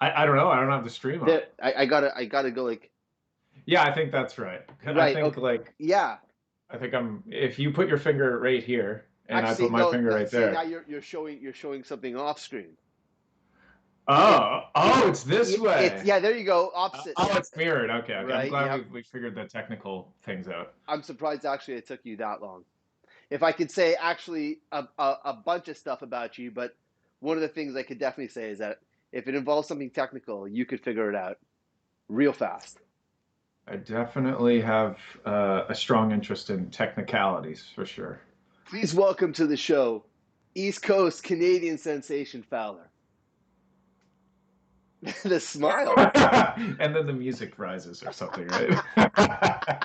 I don't know. I don't have the stream on. I gotta go like Yeah, I think that's right. I right. think Okay, like yeah. I think I'm if you put your finger right here and I Actually, put my no, finger no. right See, now there. you're showing something off screen. It Oh, it's this it's way. yeah. There you go. Opposite. Oh, it's mirrored. Okay, okay. I'm Right. glad Yep. we figured the technical things out. I'm surprised actually it took you that long. If I could say actually a bunch of stuff about you, but one of the things I could definitely say is that if it involves something technical, you could figure it out real fast. I definitely have a strong interest in technicalities for sure. Please welcome to the show, East Coast Canadian sensation Fowler. The smile. And then the music rises or something, right?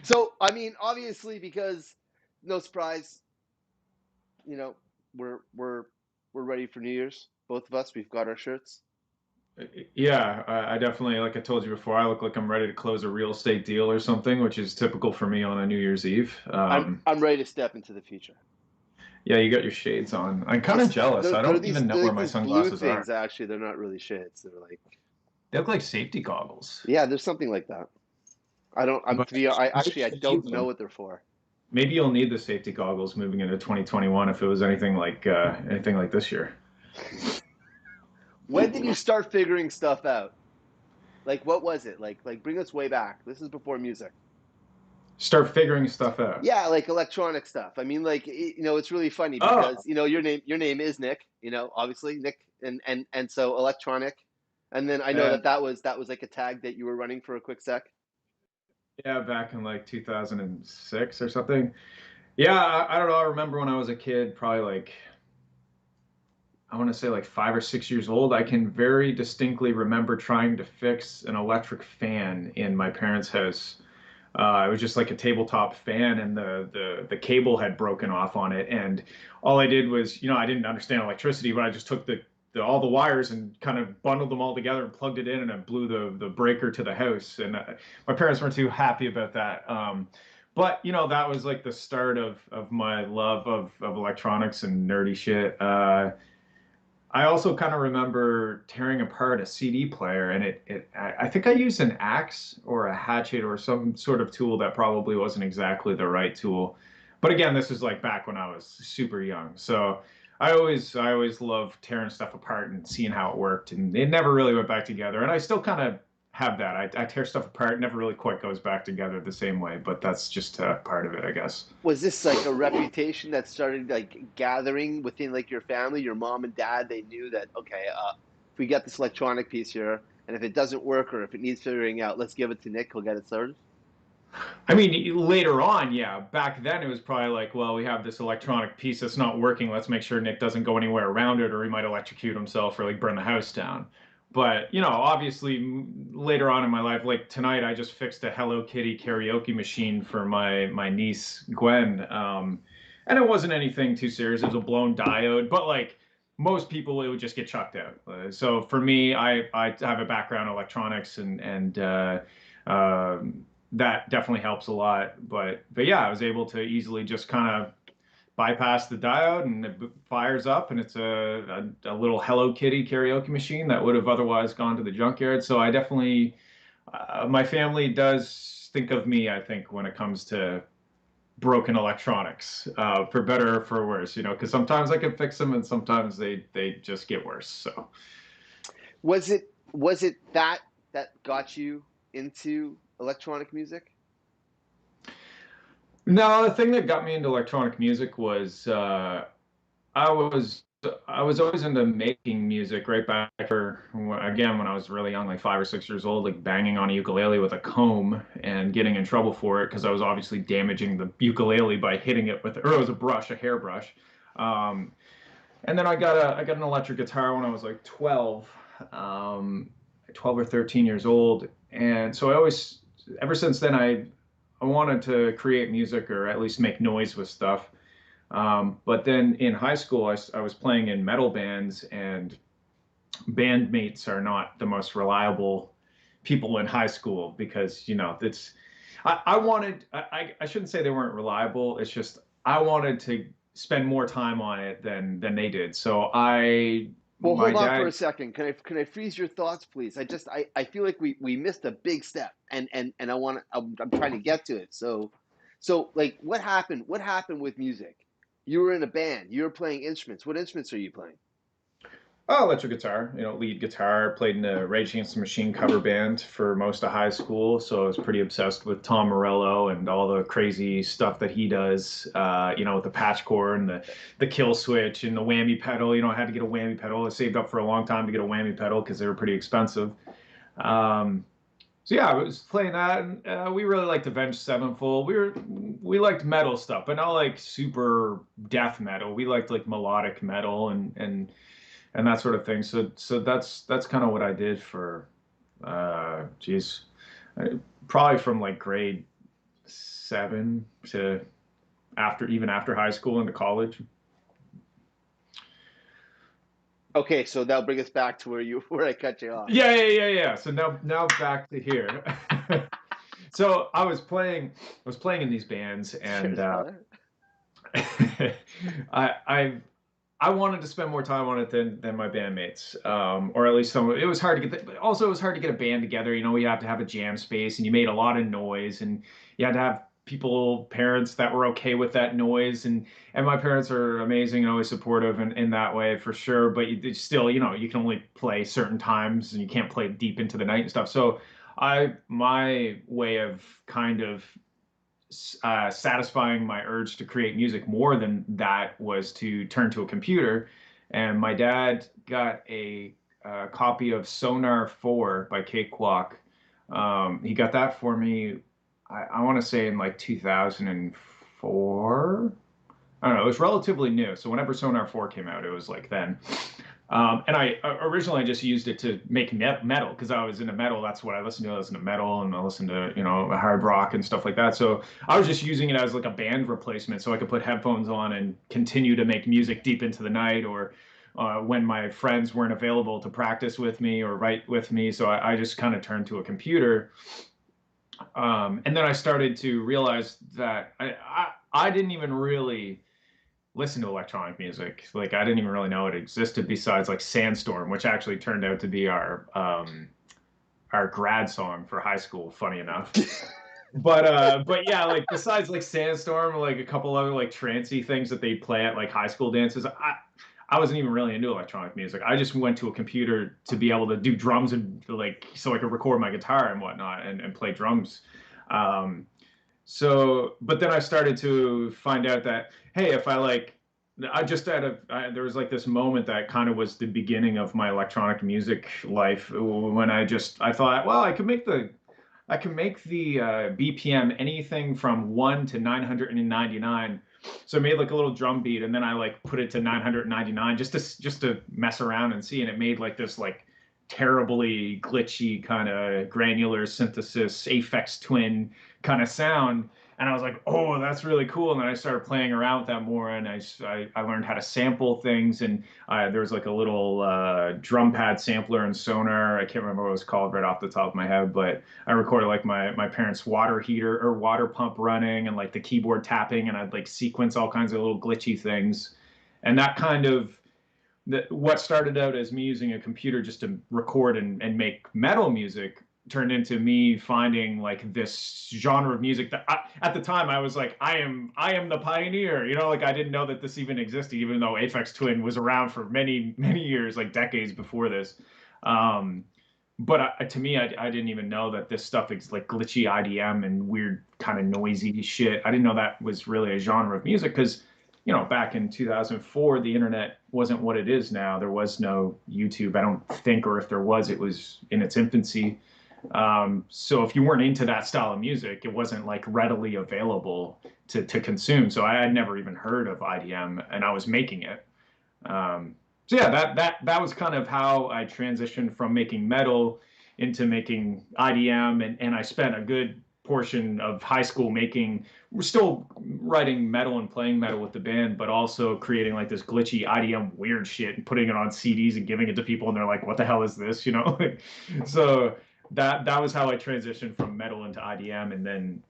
So, I mean, obviously, because no surprise, you know, we're we're we're ready for New Year's. Both of us, we've got our shirts. Yeah, I definitely, like I told you before, I look like I'm ready to close a real estate deal or something, which is typical for me on a New Year's Eve. I'm ready to step into the future. Yeah, you got your shades on. I'm kind of These jealous. I they're don't these even know they're where like my these blue sunglasses things. are. Actually, they're not really shades. They're like They look like safety goggles, yeah, there's something like that. I don't. I'm but to be. I maybe actually I you'll need don't know them. what they're for. Maybe you'll need the safety goggles moving into 2021 if it was anything like this year. When did you start figuring stuff out? Like what was it? Bring us way back. This is before music. Start figuring stuff out. Yeah, like electronic stuff. I mean, like it's really funny Oh, because your name is Nick. Obviously Nick, and so electronic. And then I know and that was like a tag that you were running for a quick sec. yeah, back in like 2006 or something. Yeah, I don't know. I remember when I was a kid, probably like I want to say like 5 or 6 years old. I can very distinctly remember trying to fix an electric fan in my parents' house. It was just like a tabletop fan, and the cable had broken off on it. And all I did was, I didn't understand electricity, but I just took all the wires and kind of bundled them all together and plugged it in, and I blew the breaker to the house. And my parents weren't too happy about that. But that was like the start of my love of electronics and nerdy shit. I also kind of remember tearing apart a CD player, and I think I used an axe or a hatchet or some sort of tool that probably wasn't exactly the right tool. But again, this is like back when I was super young. So I always loved tearing stuff apart and seeing how it worked, and it never really went back together. And I still kind of have that. I tear stuff apart, never really quite goes back together the same way, but that's just part of it, I guess. Was this like a reputation that started like gathering within like your family, your mom and dad? They knew that okay, if we get this electronic piece here, and if it doesn't work or if it needs figuring out, let's give it to Nick. He'll get it started. I mean, later on, yeah. Back then, it was probably like, well, we have this electronic piece that's not working. Let's make sure Nick doesn't go anywhere around it, or he might electrocute himself or like burn the house down. But obviously, later on in my life, like tonight, I just fixed a Hello Kitty karaoke machine for my niece Gwen, and it wasn't anything too serious. It was a blown diode, but like most people, it would just get chucked out. So for me, I have a background in electronics and that definitely helps a lot. But yeah, I was able to easily just kind of bypass the diode, and it fires up, and it's a little Hello Kitty karaoke machine that would have otherwise gone to the junkyard. So I definitely, my family does think of me, I think, when it comes to broken electronics, for better or for worse, because sometimes I can fix them and sometimes they just get worse. So. Was it that got you into electronic music? No, the thing that got me into electronic music was I was I was always into making music right back again when I was really young, like 5 or 6 years old, like banging on a ukulele with a comb and getting in trouble for it because I was obviously damaging the ukulele by hitting it with, or it was a brush, a hairbrush. Um, and then I got an electric guitar when I was like um, 12 or 13 years old, and so I always, ever since then, I wanted to create music or at least make noise with stuff. But then in high school, I was playing in metal bands, and bandmates are not the most reliable people in high school because, it's, I wanted, I shouldn't say they weren't reliable. It's just, I wanted to spend more time on it than they did. So I Well, my hold on for a dad. second. Can I freeze your thoughts, please? I feel like we missed a big step, and I'm trying to get to it. So like what happened with music? You were in a band. You were playing instruments. What instruments are you playing? Oh, electric guitar, lead guitar. Played in a Rage Against the Machine cover band for most of high school, so I was pretty obsessed with Tom Morello and all the crazy stuff that he does. With the patch cord and the kill switch and the whammy pedal. I had to get a whammy pedal. I saved up for a long time to get a whammy pedal because they were pretty expensive. Um, so yeah, I was playing that, and we really liked Avenged Sevenfold. We liked metal stuff, but not like super death metal. We liked like melodic metal and that sort of thing. So that's kind of what I did for, geez, probably from like grade 7 to even after high school into college. Okay, so that'll bring us back to where I cut you off. Yeah. So now back to here. So I was playing in these bands, and Cheers, brother. I I wanted to spend more time on it than my bandmates, or at least some. It was hard to get. Also, it was hard to get a band together. You had to have a jam space, and you made a lot of noise, and you had to have parents that were okay with that noise, and my parents are amazing and always supportive in that way for sure. But still, you can only play certain times, and you can't play deep into the night and stuff. So, my way of kind of satisfying my urge to create music more than that was to turn to a computer. And my dad got a copy of Sonar 4 by Cakewalk. He got that for me, I want to say in like 2004. I don't know. It was relatively new. So whenever Sonar 4 came out, it was like then. And I originally just used it to make metal because I was into metal. That's what I listened to. I listened to metal and I listened to, hard rock and stuff like that. So I was just using it as like a band replacement so I could put headphones on and continue to make music deep into the night or when my friends weren't available to practice with me or write with me. So I just kind of turned to a computer. And then I started to realize that I didn't even really listen to electronic music. Like I didn't even really know it existed besides like Sandstorm, which actually turned out to be our grad song for high school, funny enough. But yeah, like besides like Sandstorm, like a couple other like trancey things that they play at like high school dances, I wasn't even really into electronic music. I just went to a computer to be able to do drums and like so I could record my guitar and whatnot and play drums. Um, but then I started to find out that, hey, if I like, I just had there was like this moment that kind of was the beginning of my electronic music life when I thought, well, I can make the BPM anything from 1 to 999. So I made like a little drum beat and then I like put it to 999 just to mess around and see. And it made like this like terribly glitchy kind of granular synthesis Aphex Twin kind of sound. And I was like, oh, that's really cool. And then I started playing around with that more, and I learned how to sample things. And there was like a little drum pad sampler in Sonar. I can't remember what it was called right off the top of my head, but I recorded like my parents' water heater or water pump running, and like the keyboard tapping, and I'd like sequence all kinds of little glitchy things. And that kind of what started out as me using a computer just to record and make metal music turned into me finding like this genre of music that at the time I was like, I am the pioneer, like I didn't know that this even existed, even though Aphex Twin was around for many, many years, like decades before this. Um, but to me, I didn't even know that this stuff is like glitchy IDM and weird kind of noisy shit. I didn't know that was really a genre of music because back in 2004, the internet wasn't what it is now. There was no YouTube, I don't think, or if there was, it was in its infancy. So if you weren't into that style of music, it wasn't like readily available to consume. So I had never even heard of IDM, and I was making it. So yeah, that was kind of how I transitioned from making metal into making IDM, and I spent a good portion of high school we're still writing metal and playing metal with the band, but also creating like this glitchy IDM weird shit and putting it on CDs and giving it to people, and they're like, "What the hell is this?" So that was how I transitioned from metal into IDM, and then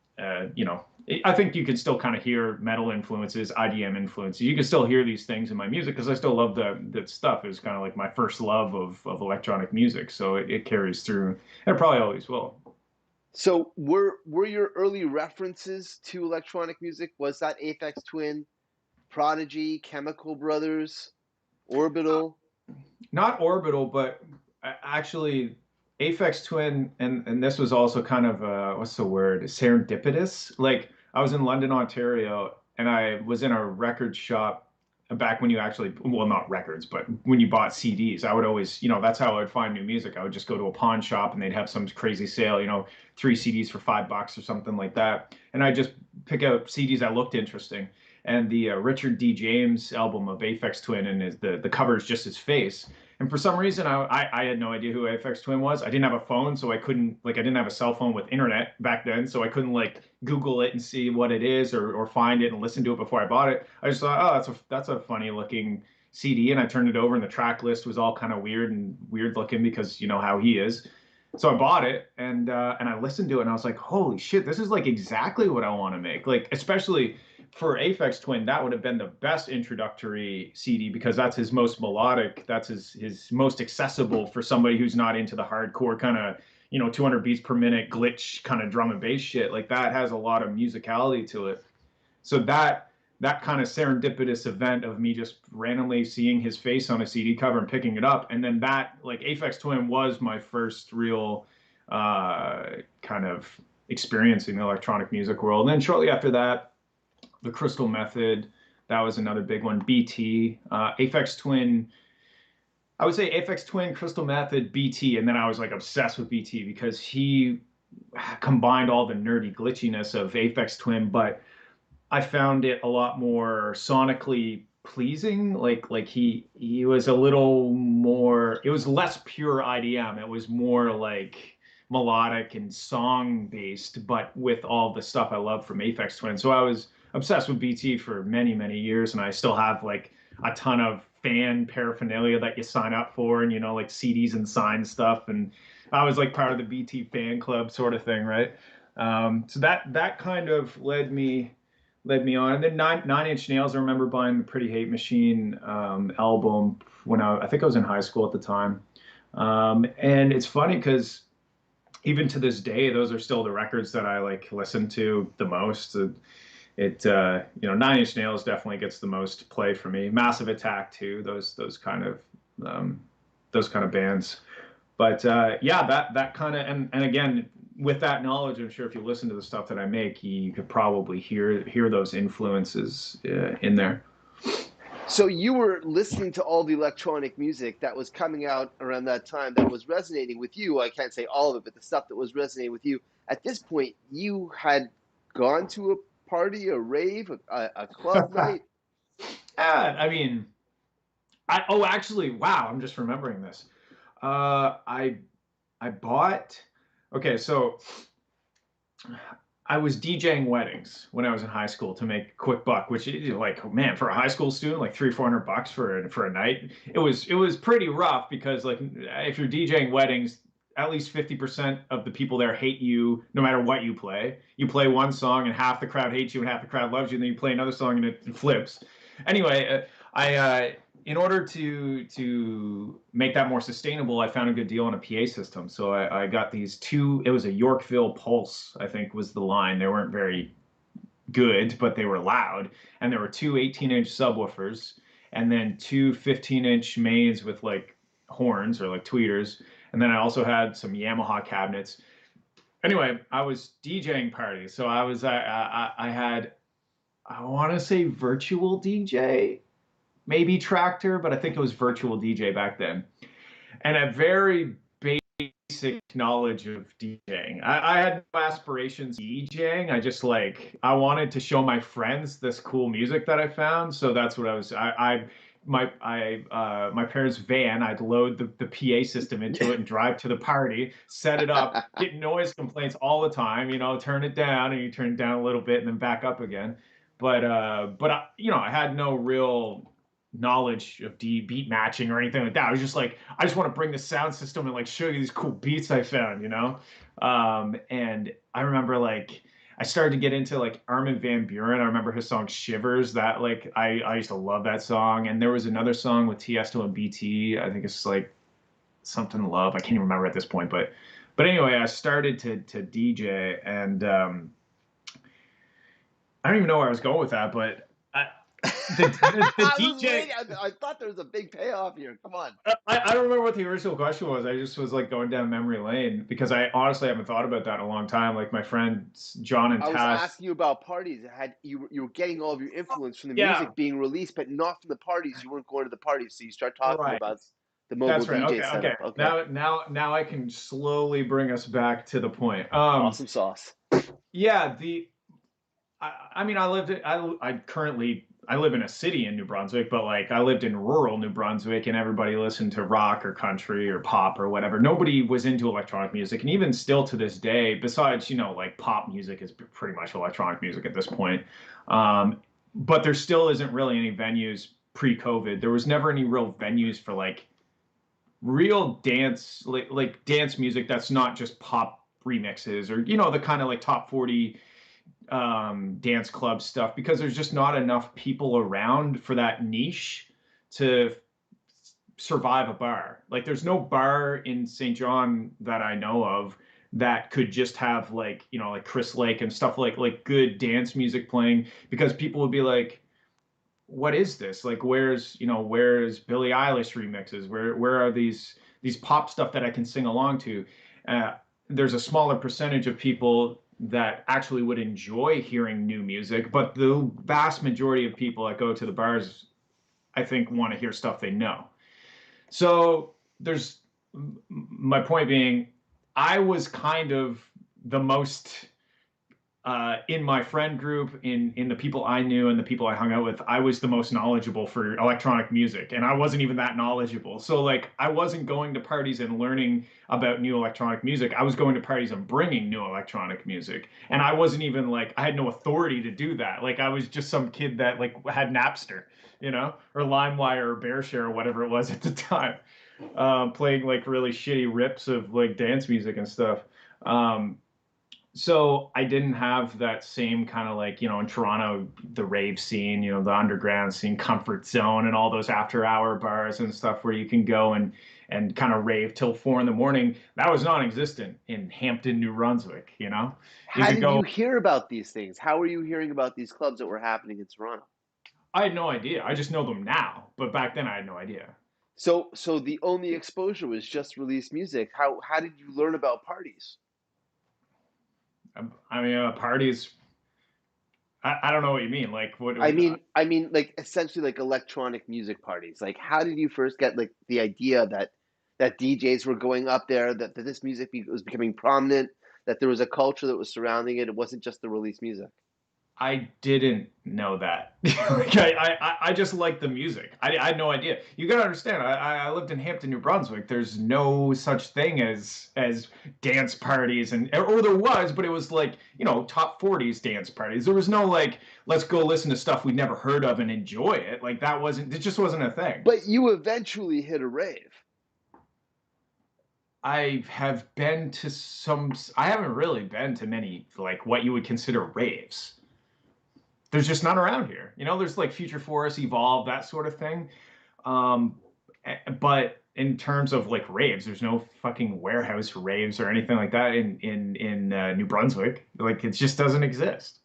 I think you can still kind of hear metal influences, IDM influences. You can still hear these things in my music because I still love that stuff. It was kind of like my first love of electronic music, so it carries through, and it probably always will. So were your early references to electronic music, was that Aphex Twin, Prodigy, Chemical Brothers, Orbital? Not Orbital, but actually Aphex Twin, and this was also kind of what's the word? Serendipitous. Like I was in London, Ontario, and I was in a record shop back when you actually, well, not records, but when you bought CDs. I would always, that's how I would find new music. I would just go to a pawn shop and they'd have some crazy sale, 3 CDs for $5 or something like that, and I just pick out CDs that looked interesting. And the Richard D. James album of Aphex Twin, and the cover is just his face. And for some reason, I had no idea who Aphex Twin was. I didn't have a phone, so I couldn't, like, I didn't have a cell phone with internet back then, so I couldn't, like, Google it and see what it is, or find it and listen to it before I bought it. I just thought, oh, that's a funny looking CD, and I turned it over, and the track list was all kind of weird looking because you know how he is. So I bought it, and I listened to it, and I was like, holy shit, this is like exactly what I want to make. Like, especially for Aphex Twin, that would have been the best introductory CD because that's his most melodic, that's his most accessible for somebody who's not into the hardcore kind of 200 beats per minute glitch kind of drum and bass shit. Like that has a lot of musicality to it. So that kind of serendipitous event of me just randomly seeing his face on a CD cover and picking it up, and then that, like, Aphex Twin was my first real kind of experience in the electronic music world. And then shortly after that, the Crystal Method, that was another big one. BT, Aphex Twin. I would say Aphex Twin, Crystal Method, BT, and then I was like obsessed with BT because he combined all the nerdy glitchiness of Aphex Twin, but I found it a lot more sonically pleasing. Like he was a little more. It was less pure IDM. It was more like melodic and song based, but with all the stuff I love from Aphex Twin. So I was obsessed with BT for many years, and I still have like a ton of fan paraphernalia that you sign up for, and like CDs and signed stuff. And I was like part of the BT fan club sort of thing, right? So that kind of led me on. And then Nine Inch Nails, I remember buying the Pretty Hate Machine album when I think I was in high school at the time. And it's funny because even to this day, those are still the records that I like listen to the most. Nine Inch Nails definitely gets the most play for me. Massive Attack too. Um, those kind of bands. But yeah, that kind of, and again, with that knowledge, I'm sure if you listen to the stuff that I make, you could probably hear those influences in there. So you were listening to all the electronic music that was coming out around that time that was resonating with you. I can't say all of it, but the stuff that was resonating with you. At this point, you had gone to a party, a rave, a club night. I mean, actually, wow, I'm just remembering this. I bought. Okay, so I was DJing weddings when I was in high school to make a quick buck, which is like, man, for a high school student, like 300-400 bucks for a night. It was pretty rough because like if you're DJing weddings, at least 50% of the people there hate you no matter what you play. You play one song and half the crowd hates you and half the crowd loves you, and then you play another song and it flips. Anyway, I in order to make that more sustainable, I found a good deal on a PA system. So I got these two. It was a Yorkville Pulse, I think was the line. They weren't very good, but they were loud. And there were two 18-inch subwoofers, and then two 15-inch mains with like horns or like tweeters. And then I also had some Yamaha cabinets. Anyway, I was DJing parties, so I had, I want to say, virtual DJ, maybe Tractor, but I think it was virtual DJ back then, and a very basic knowledge of DJing. I had no aspirations DJing. I just like I wanted to show my friends this cool music that I found. So that's what I was. My parents' van. I'd load the PA system into it and drive to the party, set it up, get noise complaints all the time. Turn it down, and you turn it down a little bit and then back up again. But I had no real knowledge of beat matching or anything like that. I was just like, I just want to bring the sound system and like show you these cool beats I found. And I remember like I started to get into like Armin van Buuren. I remember his song Shivers. That like I used to love that song. And there was another song with Tiesto and BT. I think it's like something Love. I can't even remember at this point, but anyway, I started to DJ, and I don't even know where I was going with that, but the I was DJ. waiting. I thought there was a big payoff here. Come on. I don't remember what the original question was. I just was like going down memory lane because I honestly haven't thought about that in a long time. Like my friends John and I was Tass. asking you about parties. You were getting all of your influence from the Yeah, music being released, but not from the parties. You weren't going to the parties, so you start talking right. about the mobile That's right. DJ Okay, okay. setup. Okay, Now I can slowly bring us back to the point. awesome sauce. Yeah, I mean, I currently I live in a city in New Brunswick, but like I lived in rural New Brunswick, and everybody listened to rock or country or pop or whatever. Nobody was into electronic music, and even still to this day, besides like pop music is pretty much electronic music at this point. Um, but there still isn't really any venues pre-COVID. There was never any real venues for like real dance, like dance music that's not just pop remixes or the kind of like top 40 dance club stuff, because there's just not enough people around for that niche to survive a bar. Like there's no bar in St. John that I know of that could just have like, like Chris Lake and stuff, like good dance music playing, because people would be like, what is this? Like where's Billie Eilish remixes? Where are these pop stuff that I can sing along to? Uh, there's a smaller percentage of people that actually would enjoy hearing new music, but the vast majority of people that go to the bars, I think, want to hear stuff they know. So there's my point being, I was kind of the most in my friend group, in the people I knew and the people I hung out with, I was the most knowledgeable for electronic music, and I wasn't even that knowledgeable. So like, I wasn't going to parties and learning about new electronic music. I was going to parties and bringing new electronic music, and I wasn't even like, I had no authority to do that. Like I was just some kid that like had Napster, or LimeWire or BearShare or whatever it was at the time, playing like really shitty rips of like dance music and stuff. Um, so I didn't have that same kind of like, in Toronto, the rave scene, the underground scene, Comfort Zone, and all those after hour bars and stuff where you can go and kind of rave till 4 in the morning. That was non-existent in Hampton, New Brunswick. You How could did you go. hear about these things? How were you hearing about these clubs that were happening in Toronto? I had no idea. I just know them now, but back then I had no idea. So the only exposure was just released music. How did you learn about parties? I mean, parties. I don't know what you mean. Like what? I mean, like essentially like electronic music parties. Like, how did you first get like the idea that DJs were going up there, that this music was becoming prominent, that there was a culture that was surrounding it? It wasn't just the release music. I didn't know that. Like, I just like the music. I had no idea. You gotta understand. I lived in Hampton, New Brunswick. There's no such thing as dance parties, or there was, but it was like top 40s dance parties. There was no like, let's go listen to stuff we never heard of and enjoy it. Like that wasn't. It just wasn't a thing. But you eventually hit a rave. I have been to some. I haven't really been to many like what you would consider raves. There's just none around here. There's like Future Forest, Evolve, that sort of thing. Um, but in terms of like raves, there's no fucking warehouse raves or anything like that in New Brunswick. Like it just doesn't exist.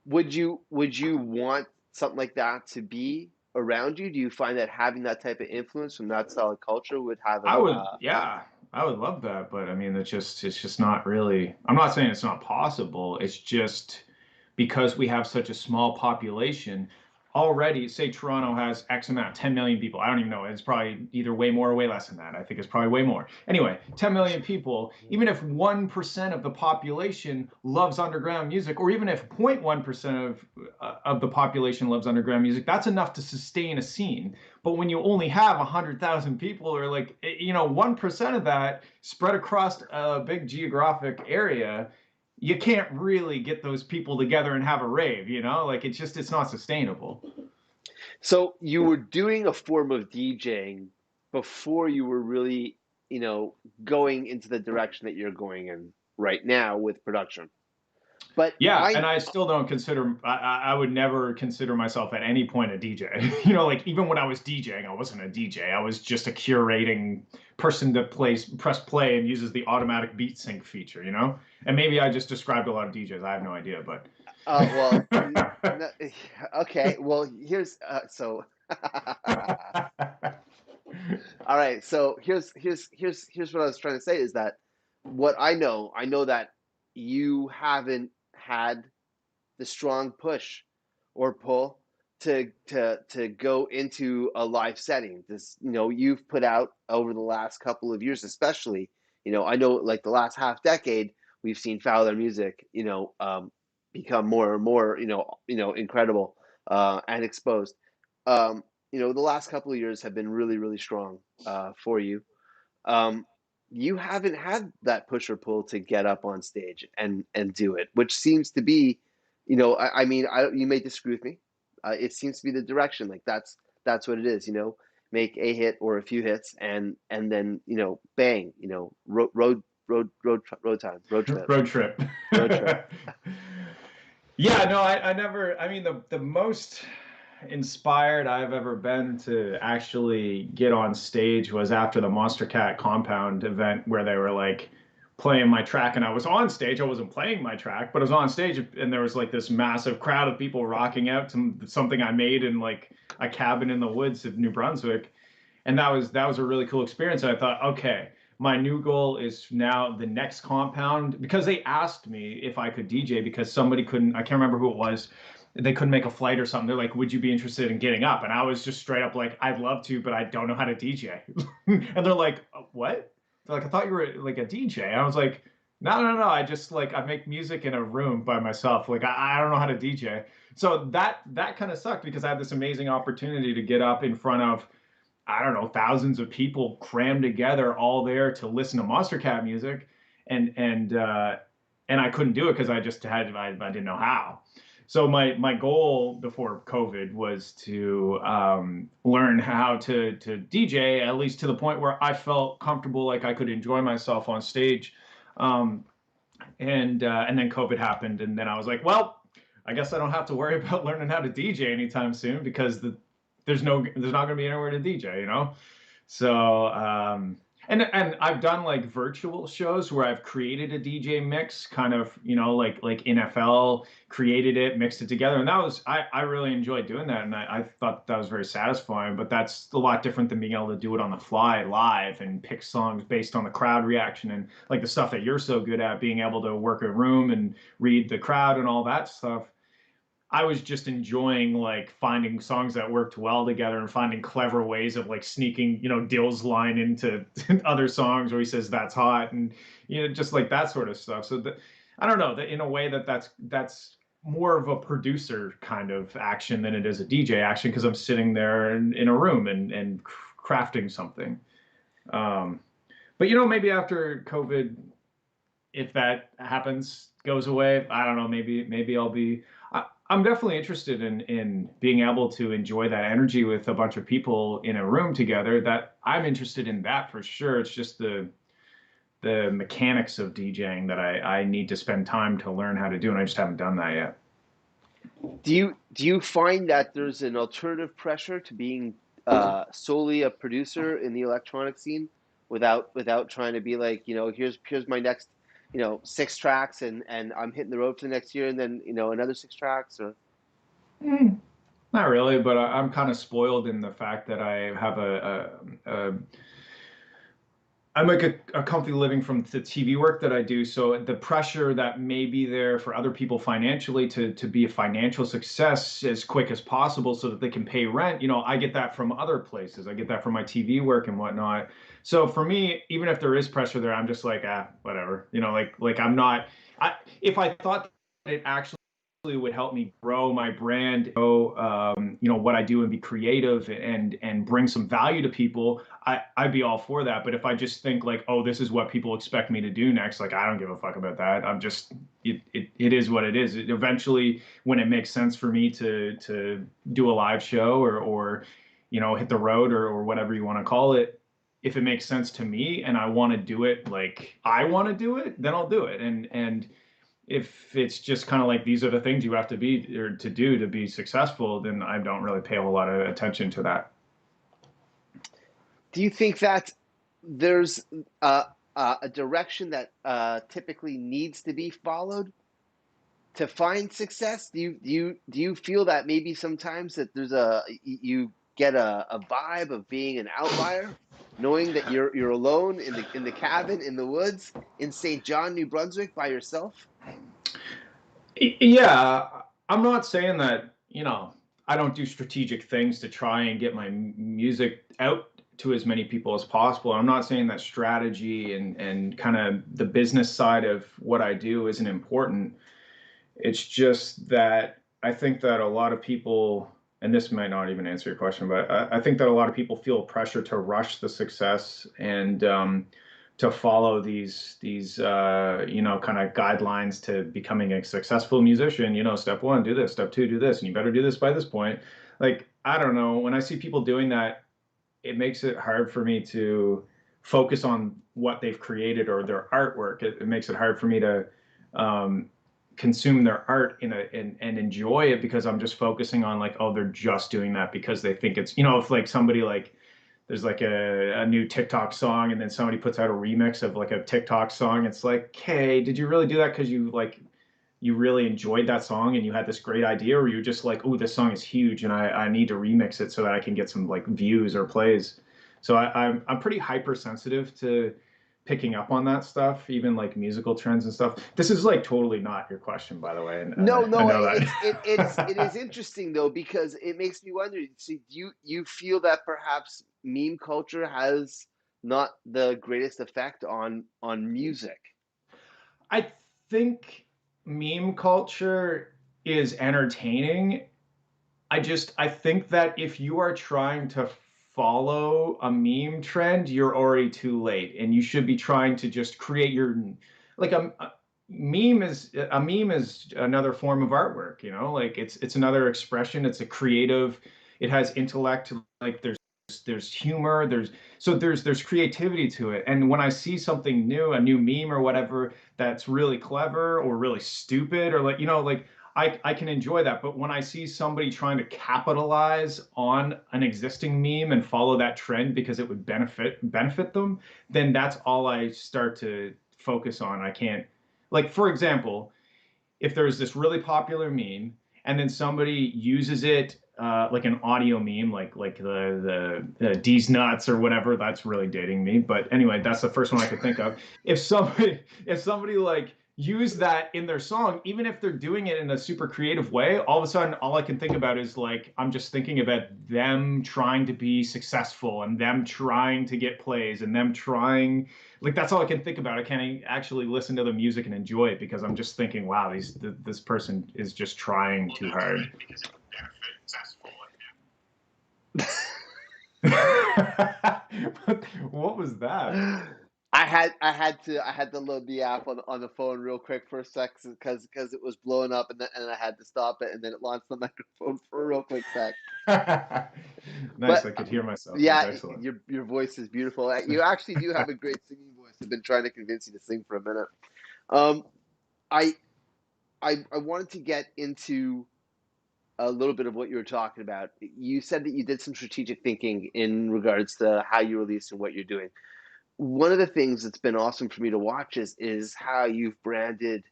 Would you want something like that to be around you? Do you find that having that type of influence from that style of culture would have I an would, yeah, I would love that, but I mean, it's just not really. I'm not saying it's not possible. It's just because we have such a small population already. Say Toronto has X amount, 10 million people. I don't even know. It's probably either way more or way less than that. I think it's probably way more. Anyway, 10 million people. Even if 1% of the population loves underground music, or even if 0.1% of the population loves underground music, that's enough to sustain a scene. But when you only have 100,000 people, or like 1% of that spread across a big geographic area, you can't really get those people together and have a rave. Like it's not sustainable. So you were doing a form of DJing before you were really, going into the direction that you're going in right now with production. But Yeah, and I I still don't consider, I would never consider myself at any point a DJ. You know, like even when I was DJing, I wasn't a DJ. I was just a curating person that press play and uses the automatic beat sync feature, you know? And maybe I just described a lot of DJs. I have no idea, but well, okay. Well, here's so. All right. So here's what I was trying to say is that what I know that you haven't had the strong push or pull to go into a live setting. This, you've put out over the last couple of years, especially, I know like the last half decade, we've seen Fowler music, become more and more, incredible and exposed. The last couple of years have been really, really strong for you. Um, you haven't had that push or pull to get up on stage and do it, which seems to be, I mean, you may disagree with me. It seems to be the direction. Like that's what it is. Make a hit or a few hits, and then bang. Road time, road trip, road trip. road trip. Yeah, no, I never, I mean, the most inspired I've ever been to actually get on stage was after the Monstercat Compound event where they were like playing my track and I was on stage. I wasn't playing my track, but I was on stage and there was like this massive crowd of people rocking out to something I made in like a cabin in the woods of New Brunswick. And that was a really cool experience. And I thought, okay, my new goal is now the next compound because they asked me if I could DJ because somebody couldn't, I can't remember who it was, they couldn't make a flight or something. They're like, would you be interested in getting up? And I was just straight up like, I'd love to, but I don't know how to DJ. And they're like, what? They're like, I thought you were like a DJ. And I was like, no, no, no. I just like I make music in a room by myself. Like I don't know how to DJ. So that kind of sucked because I had this amazing opportunity to get up in front of, I don't know, thousands of people crammed together, all there to listen to Monstercat music, and I couldn't do it because I didn't know how. So my goal before COVID was to learn how to DJ at least to the point where I felt comfortable, like I could enjoy myself on stage. Um, and then COVID happened, and then I was like, well, I guess I don't have to worry about learning how to DJ anytime soon because there's not going to be anywhere to DJ, you know. So and I've done like virtual shows where I've created a DJ mix, kind of, you know, like NFL created it, mixed it together, and that was I really enjoyed doing that, and I thought that was very satisfying. But that's a lot different than being able to do it on the fly live and pick songs based on the crowd reaction and like the stuff that you're so good at, being able to work a room and read the crowd and all that stuff. I was just enjoying like finding songs that worked well together and finding clever ways of like sneaking, you know, Dill's line into other songs where he says that's hot and you know just like that sort of stuff. So I don't know that in a way that's more of a producer kind of action than it is a DJ action because I'm sitting there in a room and crafting something. Um, but you know, maybe after COVID, if that happens, goes away, I don't know. Maybe I'll be. I'm definitely interested in being able to enjoy that energy with a bunch of people in a room together. That I'm interested in that for sure. It's just the mechanics of DJing that I need to spend time to learn how to do, and I just haven't done that yet. Do you find that there's an alternative pressure to being solely a producer in the electronic scene without trying to be like, here's my next, 6 tracks, and I'm hitting the road for the next year, and then another 6 tracks, or Mm, not really, but I'm kind of spoiled in the fact that I have I make a comfy living from the TV work that I do. So the pressure that may be there for other people financially to be a financial success as quick as possible so that they can pay rent, you know, I get that from other places. I get that from my TV work and whatnot. So for me, even if there is pressure there, I'm just like, whatever. You know, like I'm not. If I thought that it actually would help me grow my brand, grow, you know, what I do and be creative and bring some value to people, I'd be all for that. But if I just think like, oh, this is what people expect me to do next, like I don't give a fuck about that. I'm just it is what it is. Eventually, when it makes sense for me to do a live show or you know hit the road or whatever you want to call it, if it makes sense to me and I want to do it like I want to do it, then I'll do it. And if it's just kind of like these are the things you have to be or to do to be successful, then I don't really pay a whole lot of attention to that. Do you think that there's a direction that typically needs to be followed to find success? Do you feel that maybe sometimes that there's you get a vibe of being an outlier, knowing that you're alone in the cabin in the woods in St. John, New Brunswick by yourself? Yeah, I'm not saying that, I don't do strategic things to try and get my music out to as many people as possible. I'm not saying that strategy and kind of the business side of what I do isn't important. It's just that I think that a lot of people, and this might not even answer your question, but I think that a lot of people feel pressure to rush the success and to follow these kind of guidelines to becoming a successful musician. Step one, do this. Step two, do this, and you better do this by this point. Like, I don't know. When I see people doing that, it makes it hard for me to focus on what they've created or their artwork. It makes it hard for me to um, consume their art and enjoy it because I'm just focusing on like, oh, they're just doing that because they think it's, if like somebody like there's like a new TikTok song and then somebody puts out a remix of like a TikTok song. It's like, hey, did you really do that because you really enjoyed that song and you had this great idea, or you're just like, oh, this song is huge and I need to remix it so that I can get some like views or plays. So I'm pretty hypersensitive to picking up on that stuff, even like musical trends and stuff. This is like totally not your question, by the way, and No, I no, know it is that. interesting though because it makes me wonder. See, do you feel that perhaps meme culture has not the greatest effect on music? I think meme culture is entertaining. I think that if you are trying to follow a meme trend, you're already too late, and you should be trying to just create your like a meme is another form of artwork, like it's another expression. It's a creative. It has intellect. Like there's humor. There's creativity to it. And when I see something new, a new meme or whatever that's really clever or really stupid or like like I can enjoy that. But when I see somebody trying to capitalize on an existing meme and follow that trend because it would benefit them, then that's all I start to focus on. I can't, like, for example, if there's this really popular meme and then somebody uses it like an audio meme, like the D's nuts or whatever. That's really dating me, but anyway, that's the first one I could think of. If somebody like use that in their song, even if they're doing it in a super creative way, all of a sudden all I can think about is like I'm just thinking about them trying to be successful and them trying to get plays and them trying, like that's all I can think about. I can't actually listen to the music and enjoy it because I'm just thinking, wow, this person is just trying too hard. What was that? I had to load the app on the phone real quick for a sec because it was blowing up and I had to stop it and then it launched the microphone for a real quick sec. Nice, But I could hear myself. That's yeah, excellent. your voice is beautiful. You actually do have a great singing voice. I've been trying to convince you to sing for a minute. Um, I I wanted to get into a little bit of what you were talking about. You said that you did some strategic thinking in regards to how you release and what you're doing. One of the things that's been awesome for me to watch is how you've branded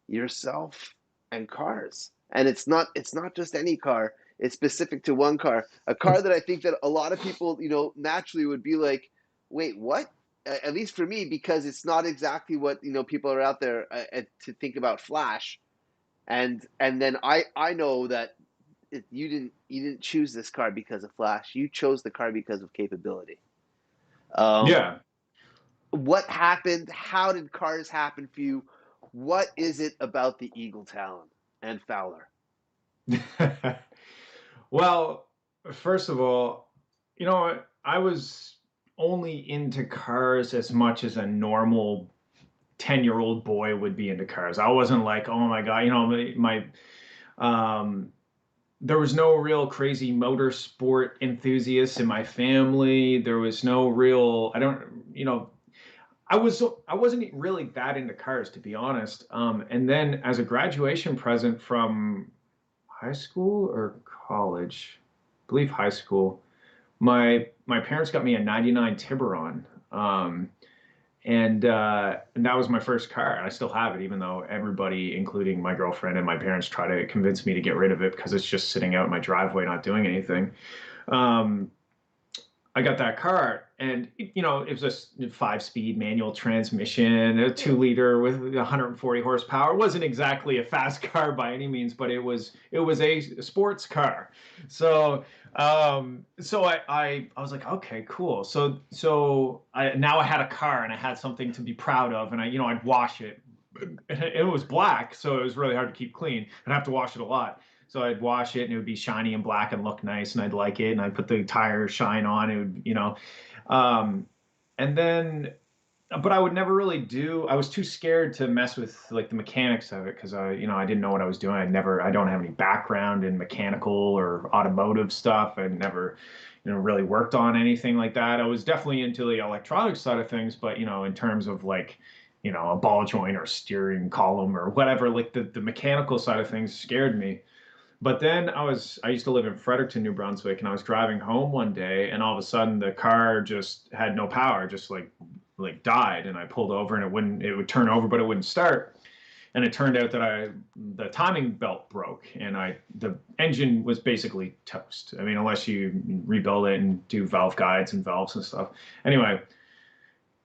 yourself and cars. And it's not just any car. It's specific to one car. A car that I think that a lot of people, naturally would be like, "Wait, what?" At least for me, because it's not exactly what people are out there to think about Flash. And then I know that you didn't choose this car because of Flash. You chose the car because of capability. Um, Yeah. what happened? How did cars happen for you? What is it about the Eagle Talon and Fowler? Well, first of all, I was only into cars as much as a normal 10-year-old boy would be into cars. I wasn't like, oh my God, um, there was no real crazy motorsport enthusiasts in my family. There was no real, I don't, I wasn't really that into cars, to be honest. And then as a graduation present from high school or college, I believe high school, my parents got me a '99 Tiburon. And that was my first car. I still have it, even though everybody, including my girlfriend and my parents, try to convince me to get rid of it because it's just sitting out in my driveway, not doing anything. Um, I got that car, and it was a 5-speed manual transmission, a 2-liter with 140 horsepower. It wasn't exactly a fast car by any means, but it was a sports car. So I was like, okay, cool. Now I had a car and I had something to be proud of, and I'd wash it. It was black, so it was really hard to keep clean. I'd have to wash it a lot. So I'd wash it and it would be shiny and black and look nice and I'd like it and I'd put the tire shine on. It would. Um, and then, but I would never really I was too scared to mess with like the mechanics of it because I didn't know what I was doing. I don't have any background in mechanical or automotive stuff. I never, really worked on anything like that. I was definitely into the electronic side of things, but, in terms of like, a ball joint or steering column or whatever, like the mechanical side of things scared me. But then I used to live in Fredericton, New Brunswick, and I was driving home one day, and all of a sudden the car just had no power, just like died, and I pulled over, and it would turn over, but it wouldn't start. And it turned out that the timing belt broke, and the engine was basically toast. I mean, unless you rebuild it and do valve guides and valves and stuff. Anyway,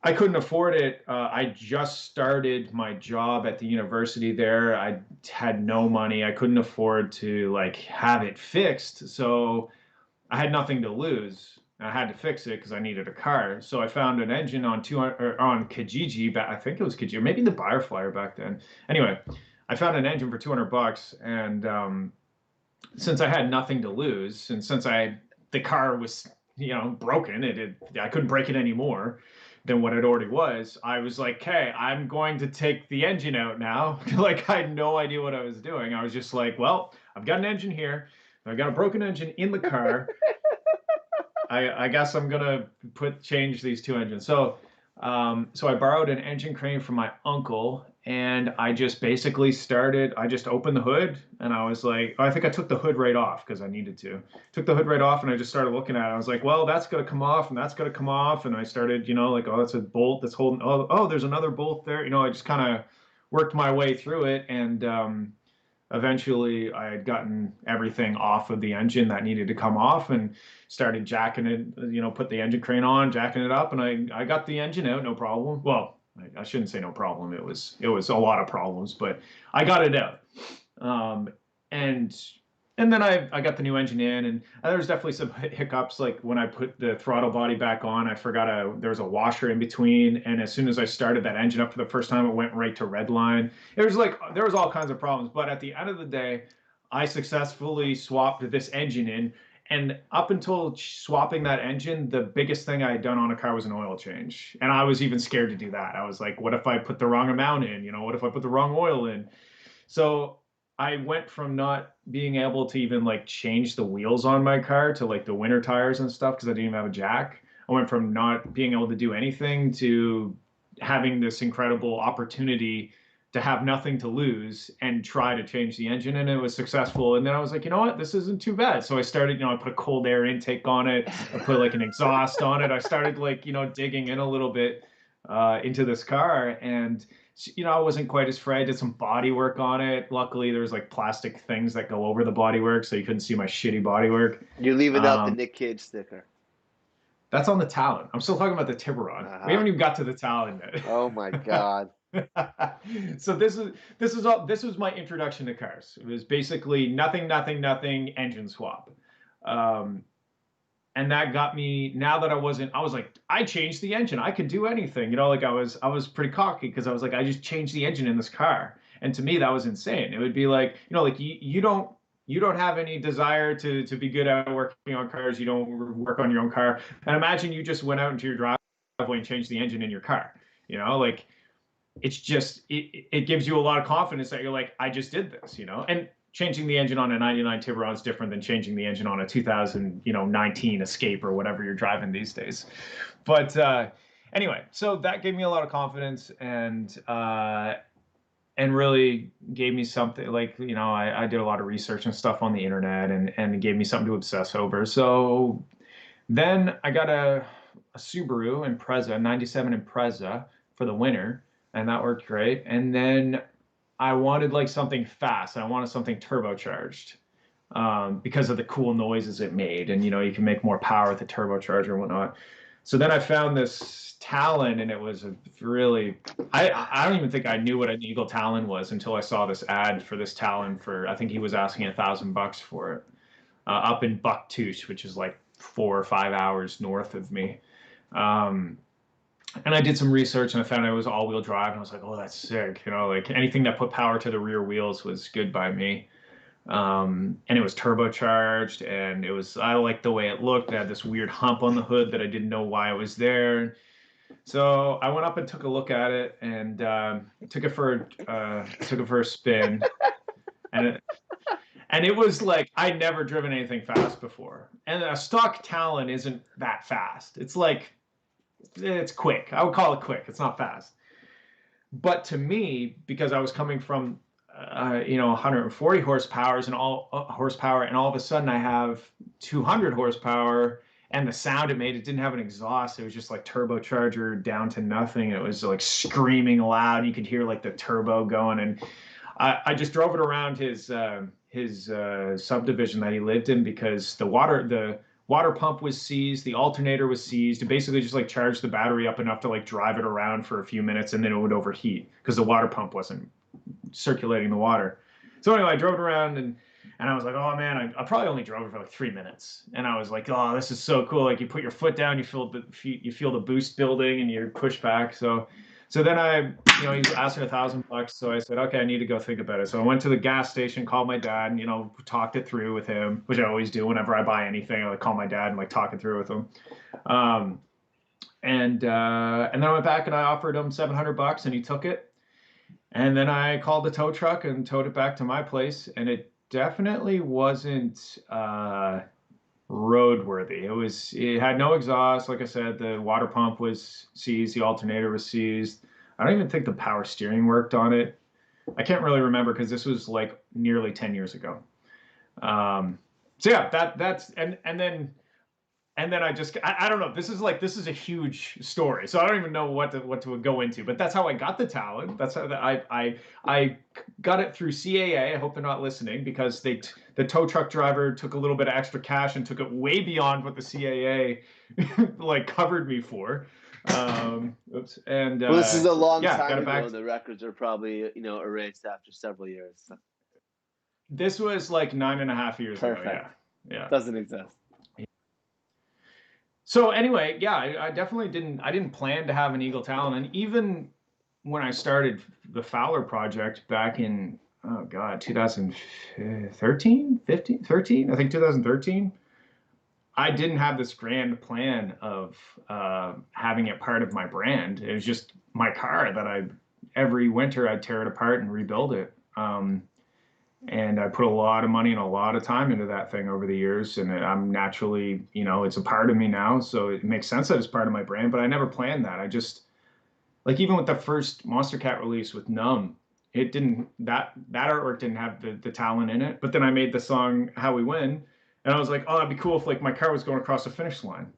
I couldn't afford it. I just started my job at the university there. I had no money. I couldn't afford to like have it fixed. So I had nothing to lose. I had to fix it because I needed a car. So I found an engine on 200 or on Kijiji. I think it was Kijiji, or maybe the Fireflyer back then. Anyway, I found an engine for $200, and since I had nothing to lose, and since the car was broken, I couldn't break it anymore than what it already was. I was like, hey, I'm going to take the engine out now. Like I had no idea what I was doing. I was just like, well, I've got an engine here. I've got a broken engine in the car. I guess I'm gonna change these two engines. So I borrowed an engine crane from my uncle, and I just basically started. I just opened the hood, and I was like, I think I took the hood right off because I needed to. Took the hood right off, and I just started looking at it. I was like, well, that's gonna come off, and that's gonna come off, and I started, like, oh, that's a bolt that's holding. Oh, there's another bolt there. I just kind of worked my way through it, and eventually I had gotten everything off of the engine that needed to come off and started jacking it, put the engine crane on, jacking it up, and I got the engine out, no problem. Well, I shouldn't say no problem. It was a lot of problems, but I got it out. Um, and and then I got the new engine in, and there was definitely some hiccups. Like when I put the throttle body back on, I forgot there was a washer in between, and as soon as I started that engine up for the first time, it went right to red line. It was like there was all kinds of problems, but at the end of the day, I successfully swapped this engine in. And up until swapping that engine, the biggest thing I had done on a car was an oil change. And I was even scared to do that. I was like, what if I put the wrong amount in? What if I put the wrong oil in? So I went from not being able to even like change the wheels on my car to like the winter tires and stuff because I didn't even have a jack. I went from not being able to do anything to having this incredible opportunity to have nothing to lose and try to change the engine, and it was successful. And then I was like, you know what, this isn't too bad. So I started, I put a cold air intake on it, I put like an exhaust on it. I started like, digging in a little bit into this car, and I wasn't quite as afraid. I did some body work on it. Luckily, there's like plastic things that go over the body work, so you couldn't see my shitty body work. You're leaving out the Um, Nick Cage sticker. that's on the Talon. I'm still talking about the Tiburon. We Uh-huh. haven't even got to the Talon Oh my yet. God. So this was my introduction to cars. It was basically nothing, nothing, nothing, engine swap. Um, and that got me, now that I was like, I changed the engine, I could do anything, like I was pretty cocky because I was like, I just changed the engine in this car. And to me that was insane. It would be like, like you don't have any desire to be good at working on cars. You don't work on your own car, and imagine you just went out into your driveway and changed the engine in your car. Like it's just it gives you a lot of confidence that you're like, I just did this. And changing the engine on a 99 Tiburon is different than changing the engine on a 2019 Escape or whatever you're driving these days. But anyway, so that gave me a lot of confidence and really gave me something like, I did a lot of research and stuff on the internet and it gave me something to obsess over. So then I got a Subaru Impreza, 97 Impreza for the winter, and that worked great. And then I wanted like something fast. I wanted something turbocharged because of the cool noises it made. And, you can make more power with the turbocharger and whatnot. So then I found this Talon, and it was a really, I don't even think I knew what an Eagle Talon was until I saw this ad for this Talon for, I think he was asking $1,000 for it, up in Bucktouche, which is like 4 or 5 hours north of me. Um, and I did some research and I found out it was all-wheel drive, and I was like, oh, that's sick. Like anything that put power to the rear wheels was good by me. And it was turbocharged, and I liked the way it looked. It had this weird hump on the hood that I didn't know why it was there. So I went up and took a look at it, and took it for a spin, and it was like I'd never driven anything fast before. And a stock Talon isn't that fast. It's quick. I would call it quick. It's not fast. But to me, because I was coming from 140 horsepower and all of a sudden I have 200 horsepower, and the sound it made, it didn't have an exhaust. It was just like turbocharger down to nothing. It was like screaming loud. You could hear like the turbo going, and I just drove it around his subdivision that he lived in, because the water pump was seized, the alternator was seized. It basically just like charged the battery up enough to like drive it around for a few minutes, and then it would overheat because the water pump wasn't circulating the water. So anyway, I drove it around, and I was like, oh man, I probably only drove it for like 3 minutes, and I was like, oh, this is so cool. Like you put your foot down, you feel the boost building, and you push back. So then he was asking $1,000. So I said, okay, I need to go think about it. So I went to the gas station, called my dad, and, talked it through with him, which I always do whenever I buy anything. I like call my dad and like talk it through with him. And then I went back and I offered him $700, and he took it. And then I called the tow truck and towed it back to my place, and it definitely wasn't roadworthy. It had no exhaust. Like I said, the water pump was seized, the alternator was seized. I don't even think the power steering worked on it. I can't really remember because this was like nearly 10 years ago. So yeah, and then I don't know. This is a huge story, so I don't even know what to go into. But that's how I got the Talon. That's how I got it through CAA. I hope they're not listening, because the tow truck driver took a little bit of extra cash and took it way beyond what the CAA like covered me for. Oops. And Well, this is a long yeah, time got it ago. back. The records are probably erased after several years. So. This was like 9.5 years ago. Perfect. Yeah. Doesn't exist. So anyway, yeah, I definitely didn't plan to have an Eagle Talon. And even when I started the Fowler project back in, oh God, 2013, 15, 13, I think 2013, I didn't have this grand plan of having it part of my brand. It was just my car that every winter I'd tear it apart and rebuild it. And I put a lot of money and a lot of time into that thing over the years. And I'm naturally, it's a part of me now. So it makes sense that it's part of my brand, but I never planned that. I just, like, even with the first Monstercat release with Numb, that artwork didn't have the Talon in it. But then I made the song How We Win. And I was like, oh, that'd be cool if like my car was going across the finish line.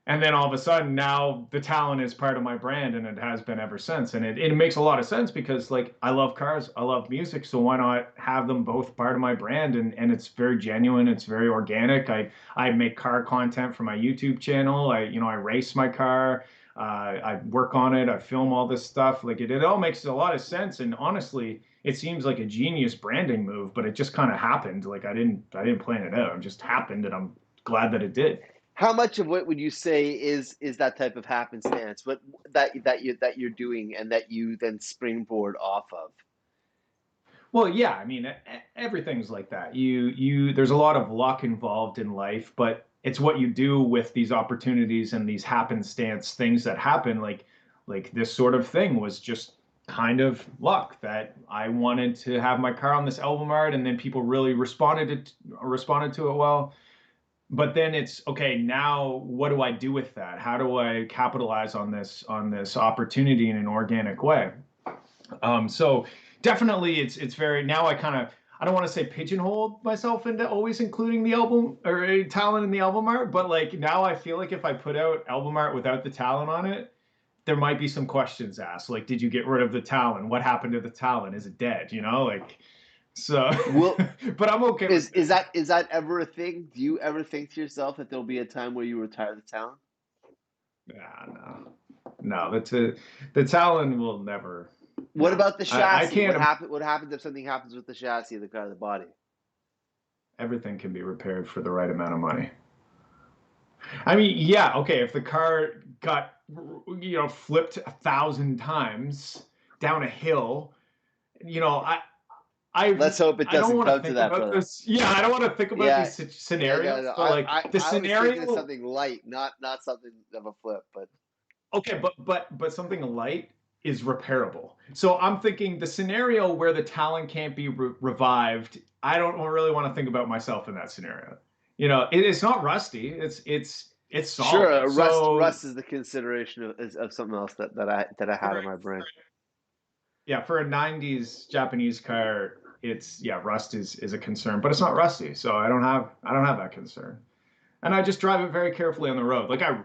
And then all of a sudden now the Talon is part of my brand, and it has been ever since. And it makes a lot of sense because like I love cars, I love music, so why not have them both part of my brand? And it's very genuine, it's very organic. I make car content for my YouTube channel. I race my car. I work on it. I film all this stuff. Like it all makes a lot of sense. And honestly, it seems like a genius branding move, but it just kind of happened. Like I didn't plan it out. It just happened, and I'm glad that it did. How much of what would you say is that type of happenstance? What that you're doing and that you then springboard off of? Well, yeah, I mean, everything's like that. There's a lot of luck involved in life, but it's what you do with these opportunities and these happenstance things that happen. Like this sort of thing was just kind of luck that I wanted to have my car on this album art, and then people really responded to it well. but then it's okay, now what do I do with that? How do I capitalize on this opportunity in an organic way? So definitely it's very now I kind of I don't want to say pigeonhole myself into always including the album or a talent in the album art, but like now I feel like if I put out album art without the talent on it, there might be some questions asked. Like, did you get rid of the talent? What happened to the talent? Is it dead? You know, like so Will but I'm okay with is it. that ever a thing? Do you ever think to yourself that there'll be a time where you retire the talent? Yeah, no. No, the talent will never What no. about the I chassis? can't What happens if something happens with the chassis of the car, the body? everything can be repaired for the right amount of money. I mean, yeah, okay, if the car got, flipped 1,000 times down a hill, you know, I, Let's hope it I don't doesn't want to come to think that, about brother. this. Yeah, I don't want to think about Yeah, these yeah, no, scenarios. no. So, like, the I was thinking of scenario, something light, not something of a flip, but okay, but something light is repairable. So I'm thinking the scenario where the talent can't be revived. I don't really want to think about myself in that scenario. It's not rusty. It's sure, solid. So rust is the consideration of something else that I had for in my brain. yeah, for a '90s Japanese car, rust is a concern, but it's not rusty, so I don't have that concern. And I just drive it very carefully on the road. Like I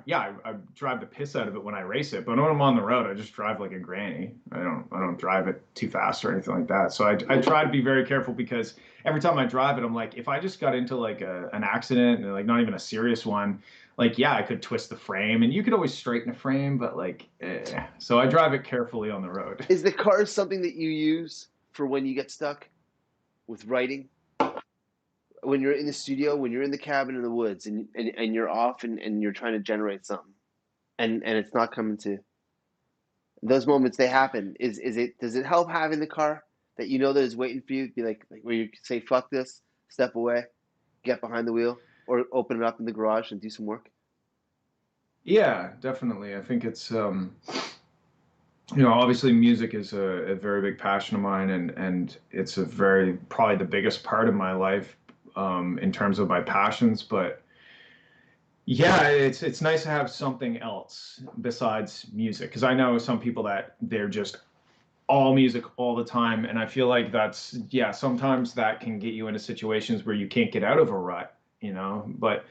drive the piss out of it when I race it, but when I'm on the road, I just drive like a granny. I don't drive it too fast or anything like that. So I try to be very careful because every time I drive it, I'm like, if I just got into like an accident and like not even a serious one, like yeah, I could twist the frame, and you could always straighten a frame, but like, so I drive it carefully on the road. Is the car something that you use for when you get stuck with writing? When you're in the studio, when you're in the cabin in the woods, and you're off and you're trying to generate something, and it's not coming to those moments they happen. Is it does it help having the car that you know that is waiting for you? Be like where you say fuck this, step away, get behind the wheel, or open it up in the garage and do some work. Yeah, definitely. I think it's obviously music is a very big passion of mine, and it's a very probably the biggest part of my life in terms of my passions. But yeah, it's nice to have something else besides music because I know some people that they're just all music all the time, and I feel like that's yeah, sometimes that can get you into situations where you can't get out of a rut. But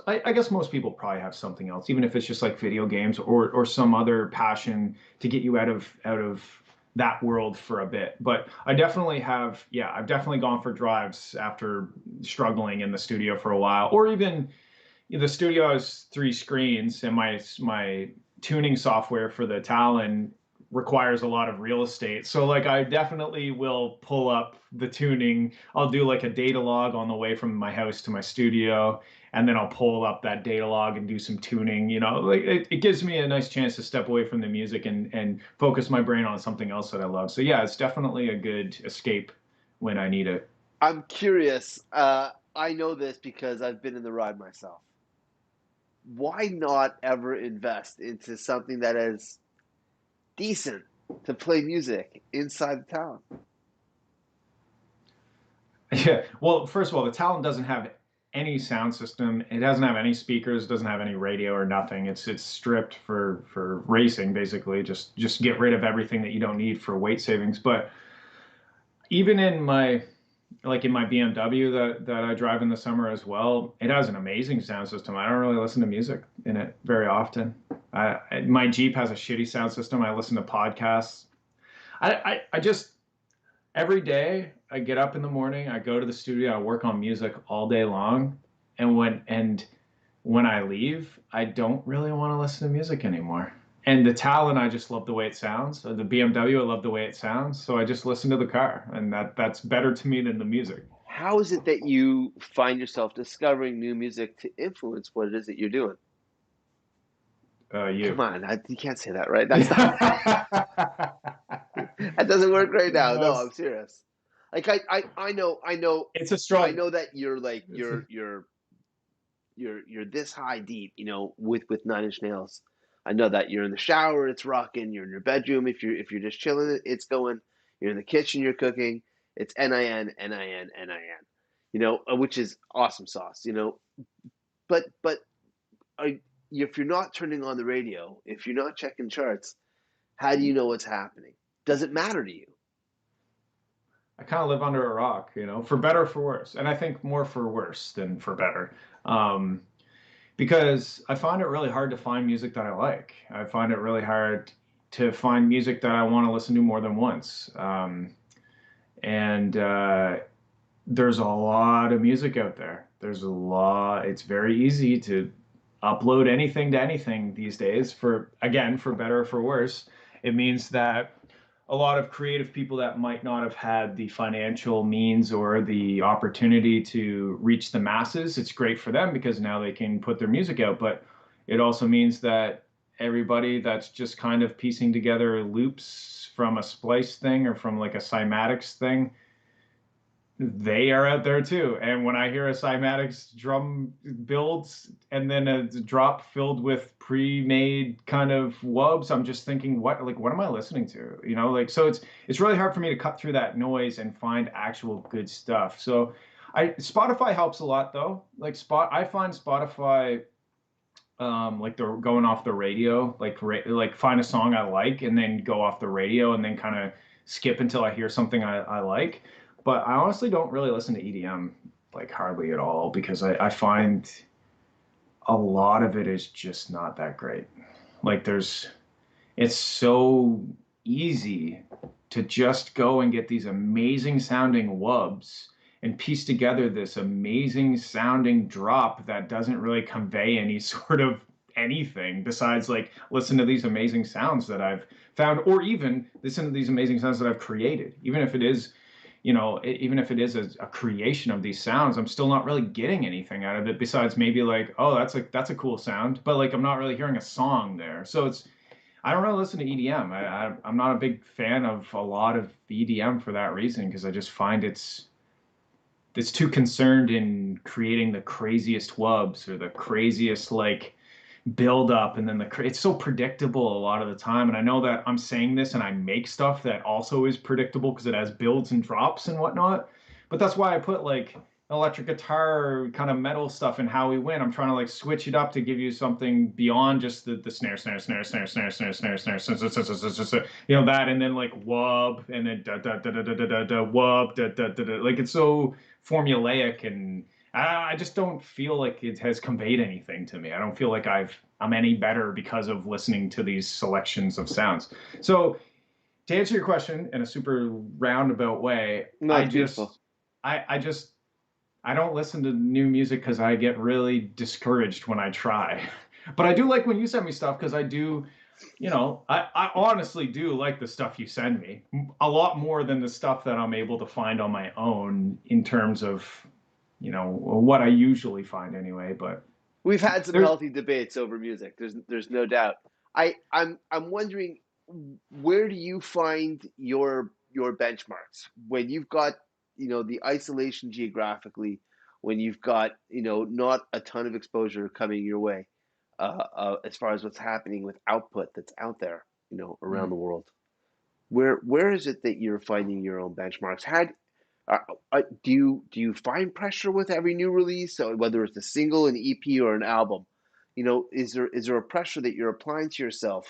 I guess most people probably have something else, even if it's just like video games or some other passion to get you out of that world for a bit. But I definitely have, yeah, I've definitely gone for drives after struggling in the studio for a while, or even the studio has three screens, and my tuning software for the Talon requires a lot of real estate. So like I definitely will pull up the tuning. I'll do like a data log on the way from my house to my studio, and then I'll pull up that data log and do some tuning. Like it gives me a nice chance to step away from the music and focus my brain on something else that I love. So yeah, it's definitely a good escape when I need it. I'm curious. I know this because I've been in the ride myself. Why not ever invest into something that is decent to play music inside the town? Yeah. Well, first of all, the Talon doesn't have any sound system. It doesn't have any speakers. Doesn't have any radio or nothing. It's stripped for racing, basically. Just get rid of everything that you don't need for weight savings. But even in my BMW that I drive in the summer as well, it has an amazing sound system. I don't really listen to music in it very often. My Jeep has a shitty sound system. I listen to podcasts. I just every day I get up in the morning, I go to the studio, I work on music all day long, and when I leave, I don't really want to listen to music anymore. And the Talon, I just love the way it sounds. The BMW, I love the way it sounds. So I just listen to the car, and that's better to me than the music. How is it that you find yourself discovering new music to influence what it is that you're doing? You. Come on, you can't say that, right? That's not that doesn't work right now. No, I'm Yes. serious. Like It's a struggle. that you're like It's a, you're this high deep, with Nine Inch Nails. I know that you're in the shower, it's rocking. You're in your bedroom, if you're just chilling, it's going. You're in the kitchen, you're cooking. It's NIN, NIN, NIN. Which is awesome sauce. but are, if you're not turning on the radio, if you're not checking charts, how do you know what's happening? Does it matter to you? I kind of live under a rock, for better or for worse. And I think more for worse than for better. Um, because I find it really hard to find music that I like. I find it really hard to find music that I want to listen to more than once. And there's a lot of music out there. There's a lot. It's very easy to upload anything to anything these days, for again, for better or for worse. It means that a lot of creative people that might not have had the financial means or the opportunity to reach the masses, it's great for them because now they can put their music out. But it also means that everybody that's just kind of piecing together loops from a splice thing or from like a cymatics thing, they are out there too. And when I hear a cymatics drum builds and then a drop filled with pre-made kind of wubs, I'm just thinking, what am I listening to? Like, so it's really hard for me to cut through that noise and find actual good stuff. So Spotify helps a lot though. Like I find Spotify like they're going off the radio, like find a song I like and then go off the radio and then kind of skip until I hear something I like. But I honestly don't really listen to EDM like hardly at all because I find a lot of it is just not that great. Like it's so easy to just go and get these amazing sounding wubs and piece together this amazing sounding drop that doesn't really convey any sort of anything besides like listen to these amazing sounds that I've found, or even listen to these amazing sounds that I've created. Even if it is, even if it is a creation of these sounds, I'm still not really getting anything out of it besides maybe like, oh, that's a cool sound, but like I'm not really hearing a song there. So I don't really listen to EDM. I'm not a big fan of a lot of EDM for that reason because I just find it's too concerned in creating the craziest wubs or the craziest like build up, and then it's so predictable a lot of the time. And I know that I'm saying this and I make stuff that also is predictable because it has builds and drops and whatnot, but that's why I put like electric guitar kind of metal stuff in How We Win. I'm trying to like switch it up to give you something beyond just the snare, that, and then like wub, and then da da da da da da da wub, da da da da. Like it's so formulaic, and I just don't feel like it has conveyed anything to me. I don't feel like I'm any better because of listening to these selections of sounds. So to answer your question in a super roundabout way, No, it's beautiful. I just I don't listen to new music because I get really discouraged when I try. But I do like when you send me stuff because I do, I honestly do like the stuff you send me a lot more than the stuff that I'm able to find on my own in terms of, what I usually find anyway. But We've had some there's, healthy debates over music. There's no doubt. I'm wondering, where do you find your benchmarks when you've got, the isolation geographically, when you've got, not a ton of exposure coming your way, as far as what's happening with output that's out there, around mm, the world. Where is it that you're finding your own benchmarks? Uh, do you find pressure with every new release, so whether it's a single, an EP, or an album? Is there a pressure that you're applying to yourself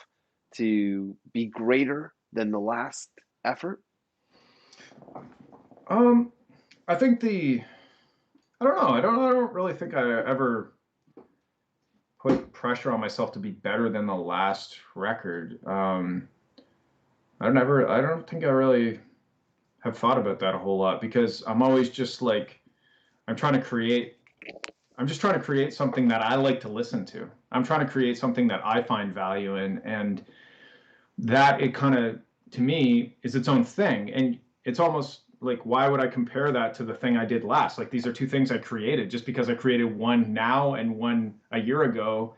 to be greater than the last effort? um, I think I don't know. I don't really think I ever put pressure on myself to be better than the last record. I don't think I really have thought about that a whole lot because I'm always just like, I'm trying to create, I'm just trying to create something that I like to listen to. I'm trying to create something that I find value in, and that it kind of, to me, is its own thing. And it's almost like, why would I compare that to the thing I did last? Like, these are two things I created. Just because I created one now and one a year ago,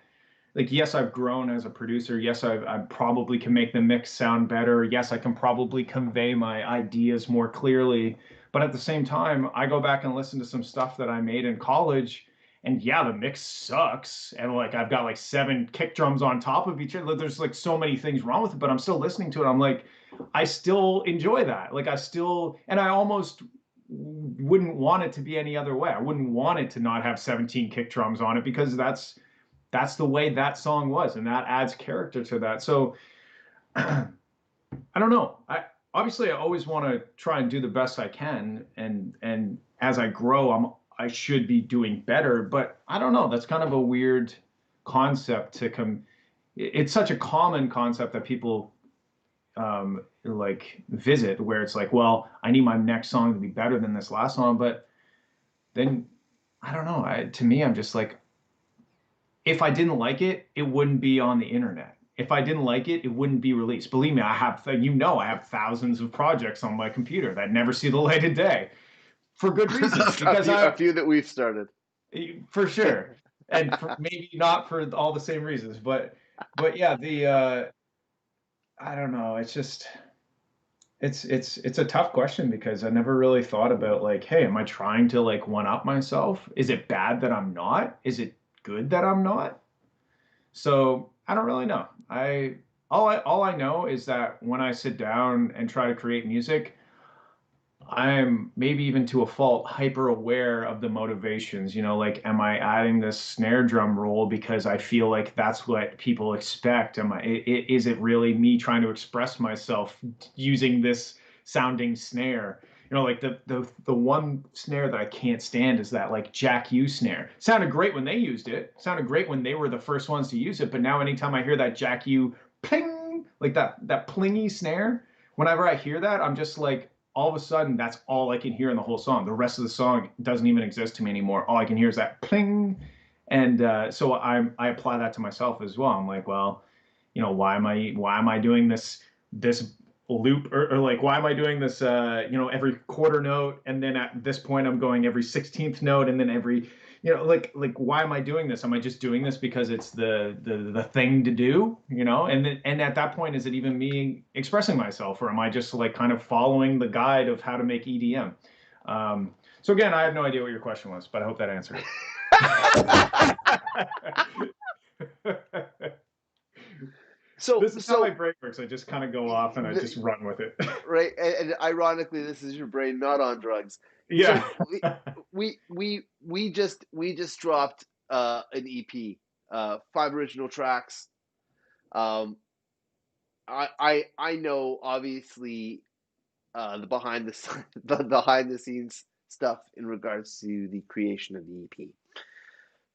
like, yes, I've grown as a producer. Yes, I probably can make the mix sound better. Yes, I can probably convey my ideas more clearly. But at the same time, I go back and listen to some stuff that I made in college, and yeah, the mix sucks. And like I've got like seven kick drums on top of each other. There's like so many things wrong with it, but I'm still listening to it. I'm like, I still enjoy that. Like I still, and I almost wouldn't want it to be any other way. I wouldn't want it to not have 17 kick drums on it because that's the way that song was, and that adds character to that. So I don't know. I always want to try and do the best I can, and as I grow, I should be doing better. But I don't know. That's kind of a weird concept to come. It's such a common concept that people like visit, where it's like, well, I need my next song to be better than this last song. But then I don't know. To me, I'm just like, if I didn't like it, it wouldn't be on the internet. If I didn't like it, it wouldn't be released. Believe me, I have thousands of projects on my computer that never see the light of day for good reasons. Because a few that we've started. For sure. And maybe not for all the same reasons, but yeah, I don't know. It's just, it's a tough question because I never really thought about like, hey, am I trying to like one up myself? Is it bad that I'm not? Is it good that I'm not? So I don't really know. All I know is that when I sit down and try to create music, I'm maybe even to a fault hyper aware of the motivations. You know, like, am I adding this snare drum roll because I feel like that's what people expect? Is it really me trying to express myself using this sounding snare? You know, like the one snare that I can't stand is that like Jack U snare. Sounded great when they used it. Sounded great when they were the first ones to use it. But now anytime I hear that Jack U pling, like that plingy snare, whenever I hear that, I'm just like, all of a sudden that's all I can hear in the whole song. The rest of the song doesn't even exist to me anymore. All I can hear is that pling, and so I apply that to myself as well. I'm like, well, you know, why am I doing this loop, or like, why am I doing this you know, every quarter note, and then at this point I'm going every 16th note, and then every, you know, like why am I doing this? Am I just doing this because it's the thing to do, you know? And at that point, is it even me expressing myself, or am I just like kind of following the guide of how to make EDM? So again, I have no idea what your question was, but I hope that answered it. So This is how my brain works. I just kind of go off and I just run with it. right, and ironically, this is your brain not on drugs. Yeah. So we just dropped an EP, 5 original tracks. Um, I know obviously the the behind the scenes stuff in regards to the creation of the EP.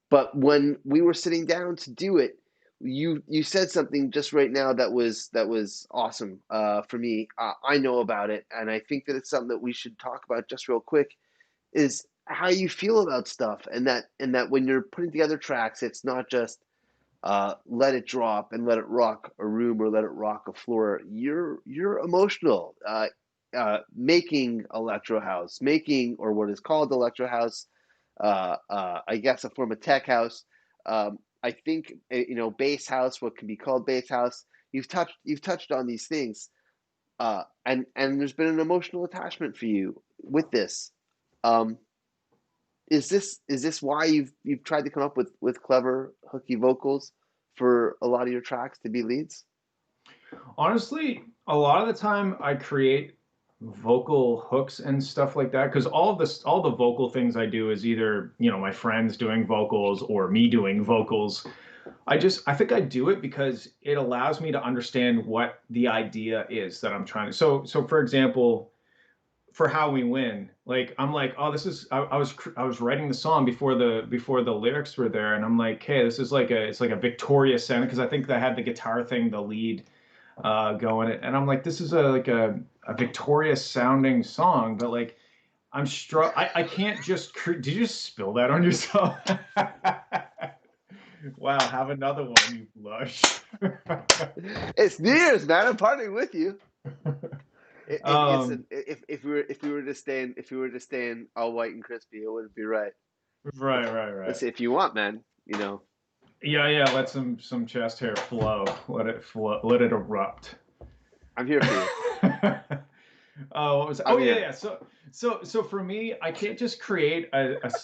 But when we were sitting down to do it, you said something just right now that was awesome for me. I know about it, and I think that it's something that we should talk about just real quick. Is how you feel about stuff, and that when you're putting together tracks, it's not just let it drop and let it rock a room or let it rock a floor. You're emotional. Making electro house, making or what is called electro house, I guess a form of tech house. I think bass house, what can be called bass house. You've touched on these things, and there's been an emotional attachment for you with this. Um, is this why you've tried to come up with clever hooky vocals for a lot of your tracks to be leads? Honestly, a lot of the time I create vocal hooks and stuff like that because all the vocal things I do is either, you know, my friends doing vocals or me doing vocals. I think I do it because it allows me to understand what the idea is that I'm trying to. So for example, for How We Win, like I'm like, oh, this is I was writing the song before the lyrics were there, and I'm like, hey, this is like it's like a Victoria sound because I think they had the guitar thing, the lead going, and I'm like, this is a victorious sounding song, but like I can't just did you just spill that on yourself? Wow, have another one, you lush. It's New Year's, man. I'm partying with you. um If we were to stay in all white and crispy, it wouldn't be right. right. Let's say if you want, man. Yeah, let some chest hair flow, let it erupt. I'm here for you. Oh, what was I'm yeah, here. yeah. So for me, I can't just create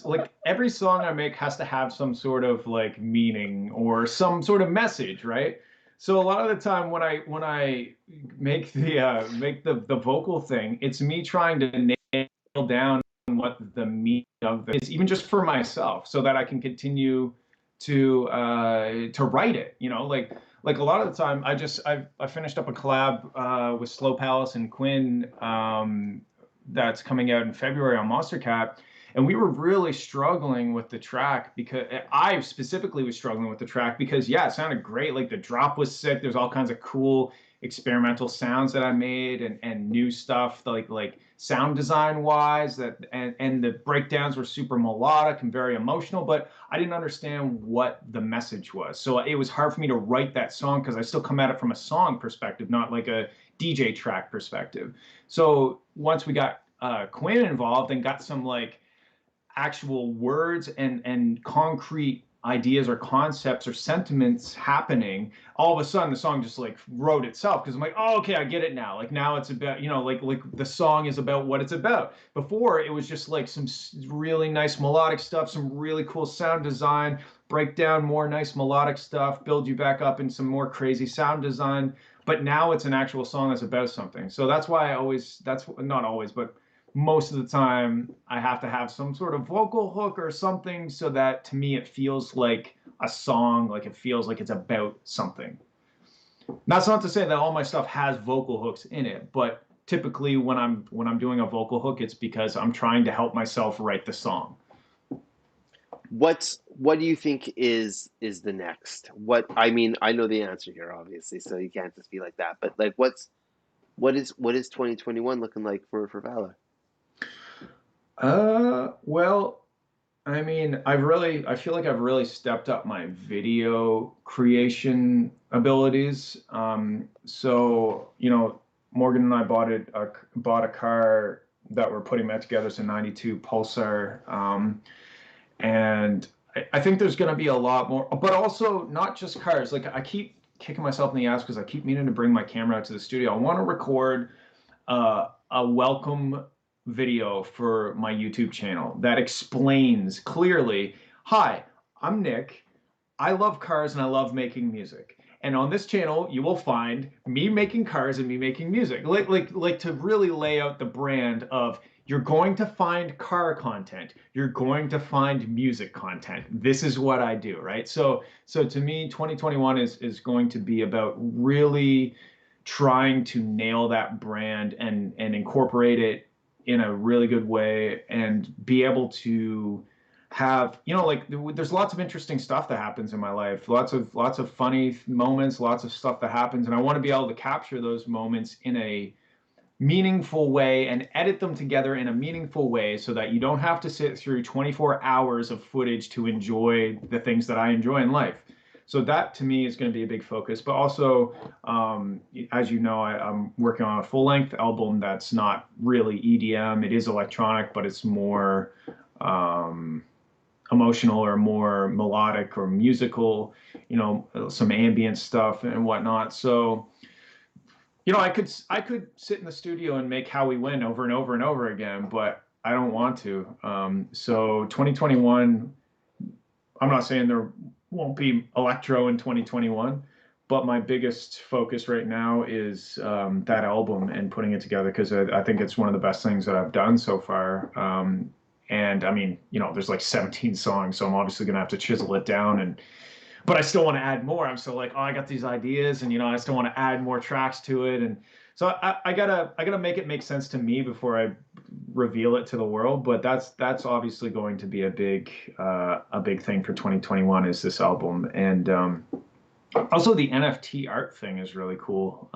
like every song I make has to have some sort of like meaning or some sort of message, right? So a lot of the time when I make the vocal thing, it's me trying to nail down what the meaning of this is, even just for myself, so that I can continue to write it. You know, like a lot of the time, I finished up a collab with Slow Palace and Quinn that's coming out in February on Monstercat. And we were really struggling with the track because I specifically was struggling with the track because, yeah, it sounded great. Like the drop was sick. There's all kinds of cool experimental sounds that I made and new stuff like sound design wise and the breakdowns were super melodic and very emotional, but I didn't understand what the message was. So it was hard for me to write that song because I still come at it from a song perspective, not like a DJ track perspective. So once we got Quinn involved and got some like actual words and concrete ideas or concepts or sentiments happening, all of a sudden the song just like wrote itself because I'm like, oh, okay, I get it now. Like now it's about, you know, like the song is about what it's about. Before it was just like some really nice melodic stuff, some really cool sound design, break down more nice melodic stuff, build you back up in some more crazy sound design. But now it's an actual song that's about something. So that's why I always, that's not always, but most of the time I have to have some sort of vocal hook or something so that to me it feels like a song, like it feels like it's about something. That's not to say that all my stuff has vocal hooks in it, but typically when I'm doing a vocal hook, it's because I'm trying to help myself write the song. What do you think is the next? What I mean, I know the answer here, obviously, so you can't just be like that. But like, what is 2021 looking like for Valor? Well, I mean, I feel like I've really stepped up my video creation abilities. So, you know, Morgan and I bought a car that we're putting that together. It's a 92 Pulsar. And I think there's going to be a lot more, but also not just cars. Like I keep kicking myself in the ass because I keep meaning to bring my camera out to the studio. I want to record a welcome video for my YouTube channel that explains clearly, hi, I'm Nick. I love cars and I love making music. And on this channel, you will find me making cars and me making music. Like to really lay out the brand of you're going to find car content, you're going to find music content. This is what I do, right? So to me, 2021 is going to be about really trying to nail that brand and incorporate it in a really good way and be able to have, you know, like there's lots of interesting stuff that happens in my life, lots of funny moments, lots of stuff that happens, and I want to be able to capture those moments in a meaningful way and edit them together in a meaningful way so that you don't have to sit through 24 hours of footage to enjoy the things that I enjoy in life. So that to me is going to be a big focus. But also, as you know, I'm working on a full length album that's not really EDM. It is electronic, but it's more emotional or more melodic or musical, you know, some ambient stuff and whatnot. So, you know, I could sit in the studio and make How We Win over and over and over again, but I don't want to. So 2021, I'm not saying there won't be electro in 2021, but my biggest focus right now is that album and putting it together because I think it's one of the best things that I've done so far. And I mean, you know, there's like 17 songs, so I'm obviously gonna have to chisel it down and but I still want to add more. I'm still like, oh, I got these ideas, and you know, I still want to add more tracks to it, and so I gotta make it make sense to me before I reveal it to the world. But that's obviously going to be a big thing for 2021 is this album, and also the NFT art thing is really cool.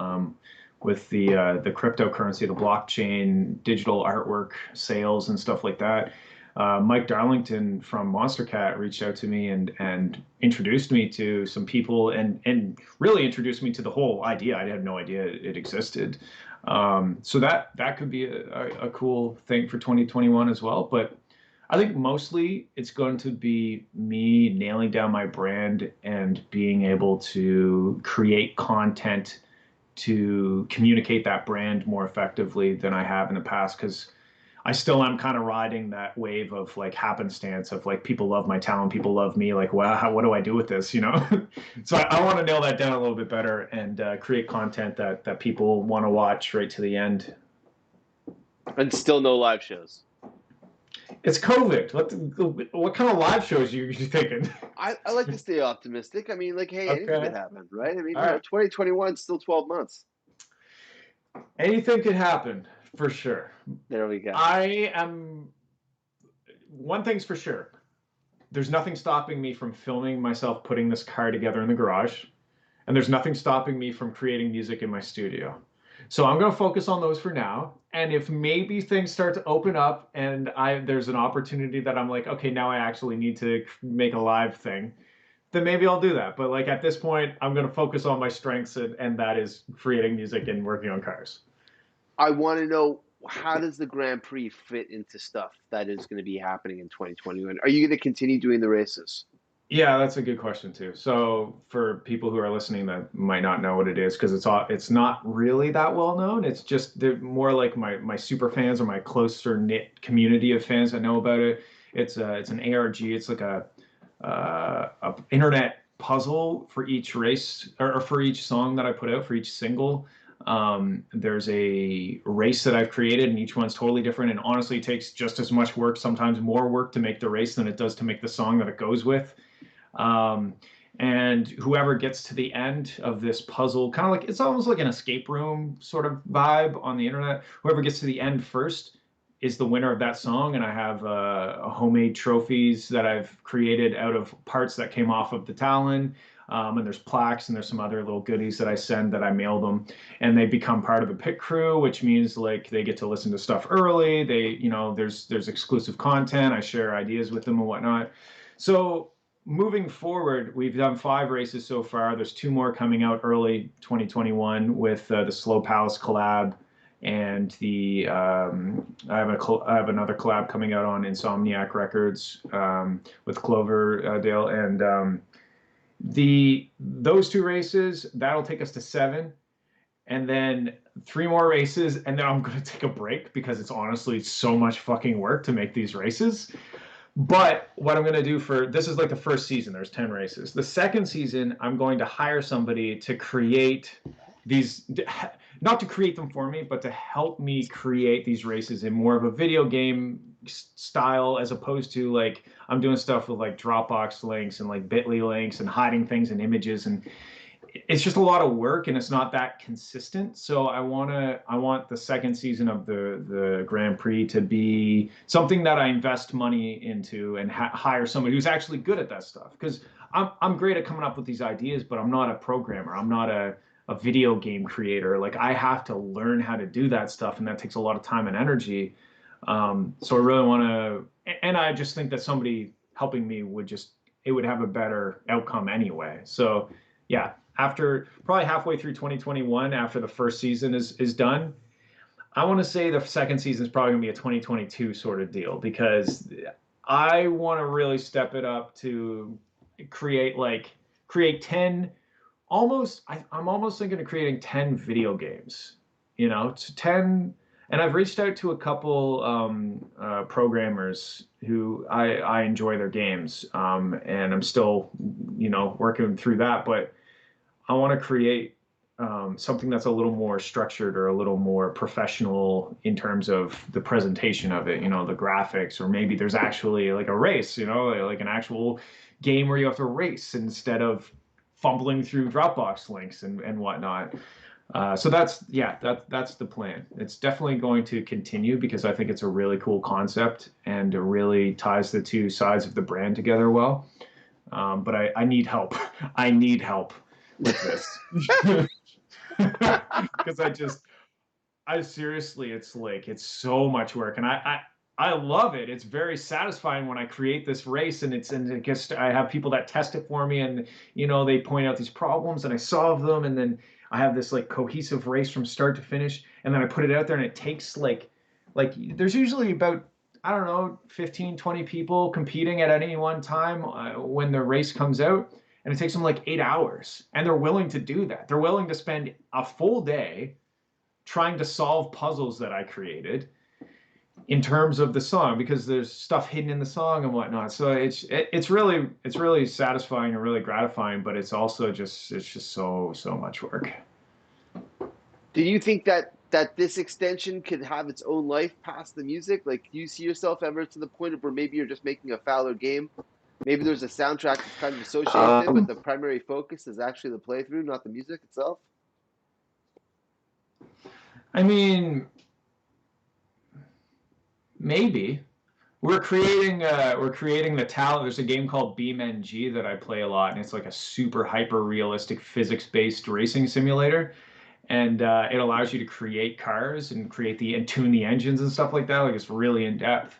With the cryptocurrency, the blockchain, digital artwork sales and stuff like that. Mike Darlington from Monstercat reached out to me and introduced me to some people and really introduced me to the whole idea. I had no idea it existed. So that could be a cool thing for 2021 as well. But I think mostly it's going to be me nailing down my brand and being able to create content to communicate that brand more effectively than I have in the past because I still am kind of riding that wave of like happenstance of like people love my talent, people love me. Like, wow, what do I do with this? You know? So I want to nail that down a little bit better and create content that people want to watch right to the end. And still no live shows. It's COVID. What kind of live shows you thinking? I like to stay optimistic. I mean, like, hey, anything could Okay. happen, right? I mean, All right. 2021 still 12 months. Anything could happen for sure. There we go. I am. One thing's for sure. There's nothing stopping me from filming myself putting this car together in the garage, and there's nothing stopping me from creating music in my studio. So I'm going to focus on those for now. And if maybe things start to open up and there's an opportunity that I'm like, okay, now I actually need to make a live thing, then maybe I'll do that. But like at this point, I'm going to focus on my strengths, and that is creating music and working on cars. I want to know, how does the Grand Prix fit into stuff that is going to be happening in 2021? Are you going to continue doing the races? Yeah, that's a good question too. So for people who are listening that might not know what it is, because it's not really that well known. It's just they're more like my super fans or my closer knit community of fans that know about it. It's an ARG. It's like a internet puzzle for each race, or for each song that I put out, for each single. There's a race that I've created, and each one's totally different. And honestly, it takes just as much work, sometimes more work, to make the race than it does to make the song that it goes with. Um, and whoever gets to the end of this puzzle, kind of like it's almost like an escape room sort of vibe on the internet, whoever gets to the end first is the winner of that song. And I have homemade trophies that I've created out of parts that came off of the Talon. And there's plaques, and there's some other little goodies that I send, that I mail them, and they become part of the pit crew, which means like they get to listen to stuff early. There's exclusive content. I share ideas with them and whatnot. So moving forward, we've done 5 races so far. There's 2 more coming out early 2021 with the Slow Palace collab, and I have another collab coming out on Insomniac Records with Cloverdale, and the those 2 races that'll take us to 7, and then 3 more races, and then I'm going to take a break because it's honestly so much fucking work to make these races. But what I'm going to do for this is like the first season, there's 10 races. The second season, I'm going to hire somebody to create these, not to create them for me, but to help me create these races in more of a video game style, as opposed to like I'm doing stuff with like Dropbox links and like Bitly links and hiding things in images, and it's just a lot of work, and it's not that consistent. So I want the second season of the Grand Prix to be something that I invest money into, and hire somebody who's actually good at that stuff. Because I'm great at coming up with these ideas, but I'm not a programmer. I'm not a video game creator. Like I have to learn how to do that stuff, and that takes a lot of time and energy. So I really want to, and I just think that somebody helping me it would have a better outcome anyway. So yeah, after probably halfway through 2021, after the first season is done, I want to say the second season is probably going to be a 2022 sort of deal, because I want to really step it up to create 10, I'm almost thinking of creating 10 video games, to 10. And I've reached out to a couple programmers who I enjoy their games, and I'm still, working through that. But I want to create something that's a little more structured, or a little more professional in terms of the presentation of it, the graphics, or maybe there's actually like a race, like an actual game where you have to race instead of fumbling through Dropbox links and whatnot. So that's the plan. It's definitely going to continue because I think it's a really cool concept, and it really ties the 2 sides of the brand together well. But I need help. I need help with this. Because I seriously, it's so much work, and I love it. It's very satisfying when I create this race, and it gets I have people that test it for me, and they point out these problems, and I solve them, and then I have this like cohesive race from start to finish, and then I put it out there, and it takes like there's usually about, I don't know, 15, 20 people competing at any one time when the race comes out. And it takes them like 8 hours. And they're willing to do that. They're willing to spend a full day trying to solve puzzles that I created in terms of the song, because there's stuff hidden in the song and whatnot. So it's really satisfying and really gratifying, but it's also just so much work. Do you think that that this extension could have its own life past the music? Like, do you see yourself ever to the point of where maybe you're just making a Fowler game? Maybe there's a soundtrack that's kind of associated with it, but Um, the primary focus is actually the playthrough, not the music itself. I mean, maybe. We're creating the talent. There's a game called BeamNG that I play a lot, and it's like a super hyper realistic physics-based racing simulator. And it allows you to create cars and tune the engines and stuff like that. Like it's really in depth.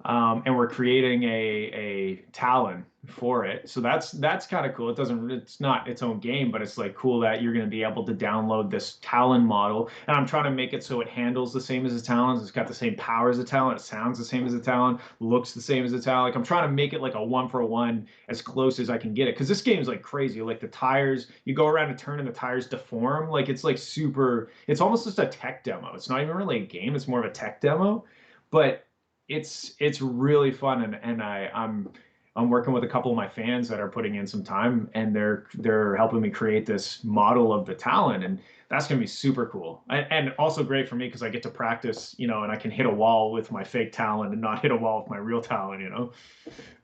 And we're creating a Talon for it. So that's kind of cool. It's not its own game, but it's like cool that you're going to be able to download this Talon model. And I'm trying to make it so it handles the same as a Talon. It's got the same power as a Talon. It sounds the same as a Talon. Looks the same as a Talon. Like I'm trying to make it like a one for one as close as I can get it. Because this game's like crazy. Like the tires, you go around a turn and the tires deform. Like it's like super. It's almost just a tech demo. It's not even really a game. It's more of a tech demo, but it's really fun, and I'm working with a couple of my fans that are putting in some time, and they're helping me create this model of the Talon, and that's gonna be super cool, and also great for me because I get to practice, and I can hit a wall with my fake Talon and not hit a wall with my real Talon.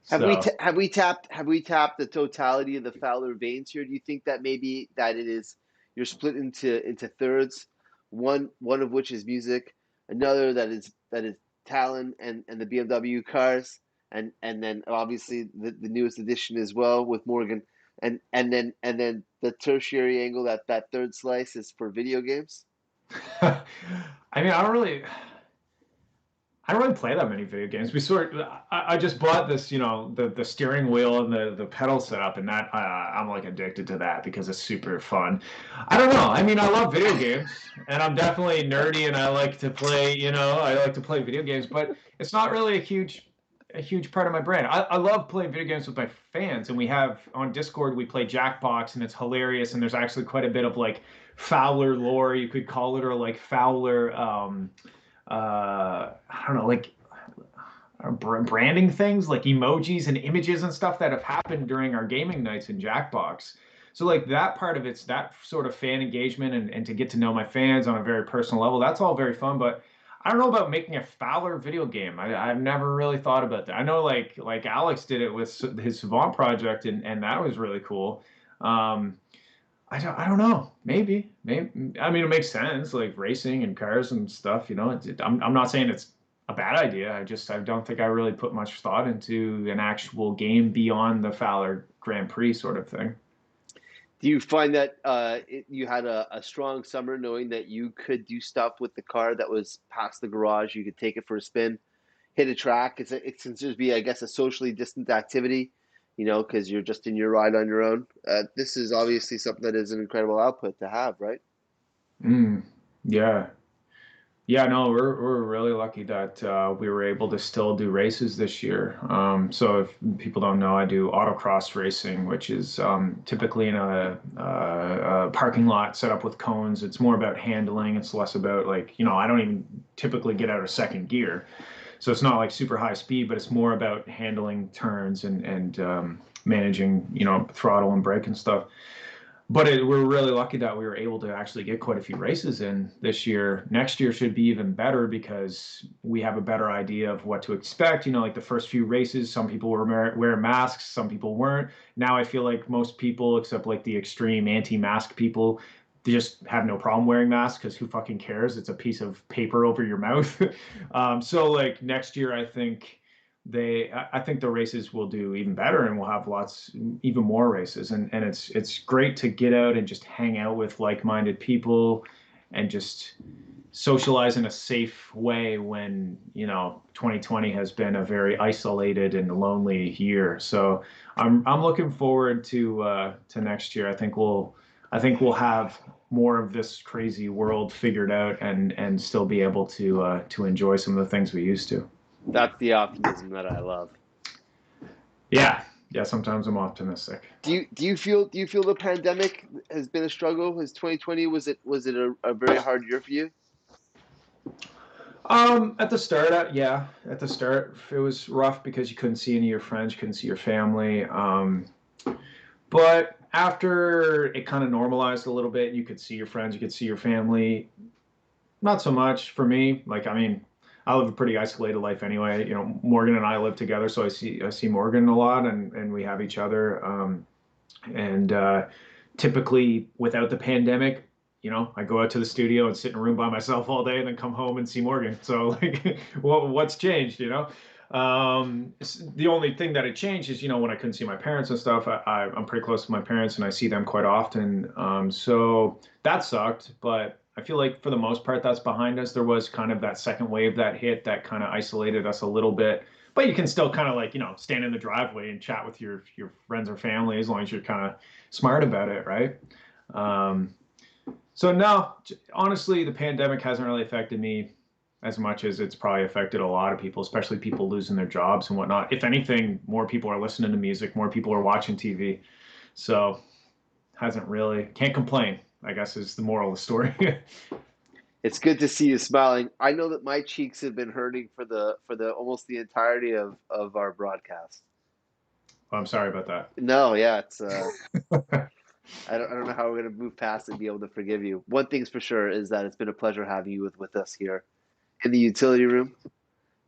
So Have we tapped the totality of the Fowler veins here? Do you think that maybe that it is you're split into thirds, one of which is music, another that is Talon and the BMW cars, and then obviously the newest edition as well with Morgan, and then the tertiary angle, that third slice is for video games. I mean, I don't really play that many video games. I just bought this, the steering wheel and the pedal setup, and that I'm like addicted to that because it's super fun. I don't know. I mean, I love video games, and I'm definitely nerdy, and I like to play, I like to play video games, but it's not really a huge part of my brand. I love playing video games with my fans, and we have on Discord we play Jackbox, and it's hilarious, and there's actually quite a bit of like Fowler lore, you could call it, or like Fowler. I don't know, like branding things like emojis and images and stuff that have happened during our gaming nights in Jackbox. So like that part of it's that sort of fan engagement and to get to know my fans on a very personal level. That's all very fun, but I don't know about making a Fowler video game. I've never really thought about that. I know like Alex did it with his Savant project and that was really cool. Um, I don't know. Maybe. I mean, it makes sense, like racing and cars and stuff. I'm not saying it's a bad idea. I don't think I really put much thought into an actual game beyond the Fowler Grand Prix sort of thing. Do you find that you had a strong summer knowing that you could do stuff with the car that was past the garage? You could take it for a spin, hit a track. It's considered to be, I guess, a socially distant activity, because you're just in your ride on your own. This is obviously something that is an incredible output to have, right? Mm, yeah. Yeah, no, we're really lucky that we were able to still do races this year. So if people don't know, I do autocross racing, which is typically in a parking lot set up with cones. It's more about handling. It's less about like, I don't even typically get out of second gear. So it's not like super high speed, but it's more about handling turns and managing, throttle and brake and stuff. But we're really lucky that we were able to actually get quite a few races in this year. Next year should be even better because we have a better idea of what to expect. Like the first few races, some people were wearing masks, some people weren't. Now I feel like most people, except like the extreme anti-mask people, they just have no problem wearing masks because who fucking cares? It's a piece of paper over your mouth. So like next year, I think the races will do even better, and we'll have even more races, and it's great to get out and just hang out with like-minded people, and just socialize in a safe way when 2020 has been a very isolated and lonely year. So I'm looking forward to next year. I think we'll have more of this crazy world figured out and still be able to enjoy some of the things we used to. That's the optimism that I love. Yeah, yeah. Sometimes I'm optimistic. Do you feel the pandemic has been a struggle? Has 2020, was it a very hard year for you? At the start, yeah, at the start, it was rough because you couldn't see any of your friends, you couldn't see your family. But after it kind of normalized a little bit, you could see your friends, you could see your family. not so much for me. Like, I mean, I live a pretty isolated life anyway. Morgan and I live together, so I see Morgan a lot, and we have each other. And typically, without the pandemic, I go out to the studio and sit in a room by myself all day, and then come home and see Morgan. So, like, what's changed? The only thing that had changed is, when I couldn't see my parents and stuff. I'm pretty close to my parents, and I see them quite often. So that sucked, but I feel like for the most part, that's behind us. There was kind of that second wave that hit that kind of isolated us a little bit, but you can still kind of like, stand in the driveway and chat with your friends or family as long as you're kind of smart about it, right? Um, so no, honestly, the pandemic hasn't really affected me as much as it's probably affected a lot of people, especially people losing their jobs and whatnot. If anything, more people are listening to music, more people are watching TV. So hasn't really, can't complain, I guess is the moral of the story. It's good to see you smiling. I know that my cheeks have been hurting for the almost the entirety of our broadcast. I'm sorry about No, yeah, it's that. I don't know how we're gonna move past and be able to forgive you. One thing's for sure is that it's been a pleasure having you with us here in the utility room, Yeah,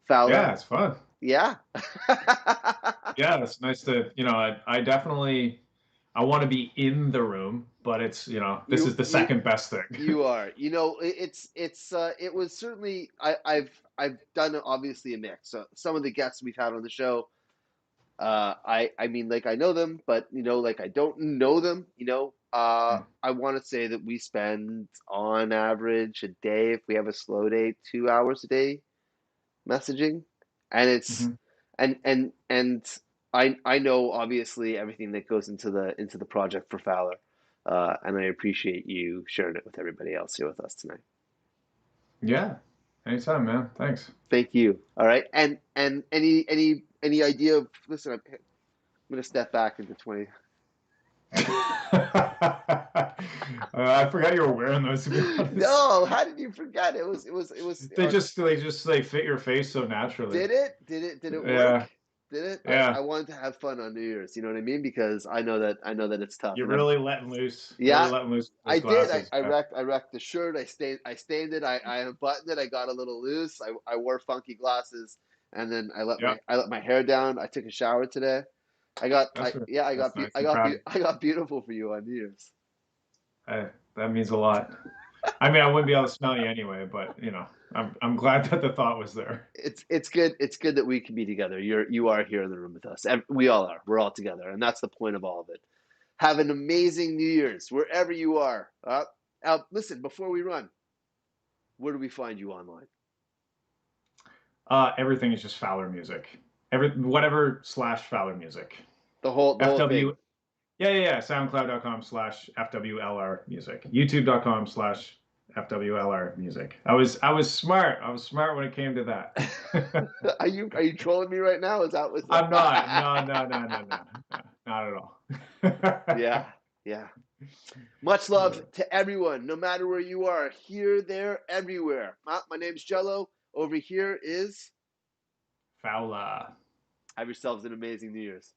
Fowler. it's fun. Yeah. Yeah, it's nice to, I definitely, I want to be in the room, but it's, this You is the you second best thing. you are. It was certainly I've done obviously a mix. So some of the guests we've had on the show, I mean like I know them, but like I don't know them. I want to say that we spend on average a day, if we have a slow day, 2 hours a day messaging, and it's Mhm. and I know obviously everything that goes into the project for Fowler, and I appreciate you sharing it with everybody else here with us tonight. Yeah, anytime, man. Thanks. Thank you. All right, and any idea of listen? I'm gonna step back into 20. I forgot you were wearing those, to be honest. No, how did you forget? It was. They fit your face so naturally. Did it? Did it work? Yeah, Did it? I yeah. wanted to have fun on New Year's. You know what I mean? Because I know that it's tough, You're and I'm really letting loose. Really yeah. letting loose with I those did. I, glasses. I Yeah. wrecked. I wrecked the shirt. I stained it. I unbuttoned it. I got a little loose. I wore funky glasses, and then Yep. I let my hair down. I took a shower today. I got. That's right. Yeah. That's nice. I I'm got. proud. I got beautiful for you on New Year's. That means a lot. I mean, I wouldn't be able to smell you anyway, but I'm glad that the thought was there. It's good. It's good that we can be together. You are here in the room with us. We all are. We're all together, and that's the point of all of it. Have an amazing New Year's wherever you are. Listen, before we run, where do we find you online? Everything is just Fowler music. Whatever slash Fowler music. The whole thing. FW. Yeah. SoundCloud.com/FWLR music. YouTube.com/FWLR music. I was smart. I was smart when it came to that. Are you trolling me right now? Is that what's I'm not. No, no, no, no, no. No, not at all. Yeah, yeah. Much love to everyone, no matter where you are, here, there, everywhere. My name's Jello. Over here is Fowler. have yourselves an amazing New Year's.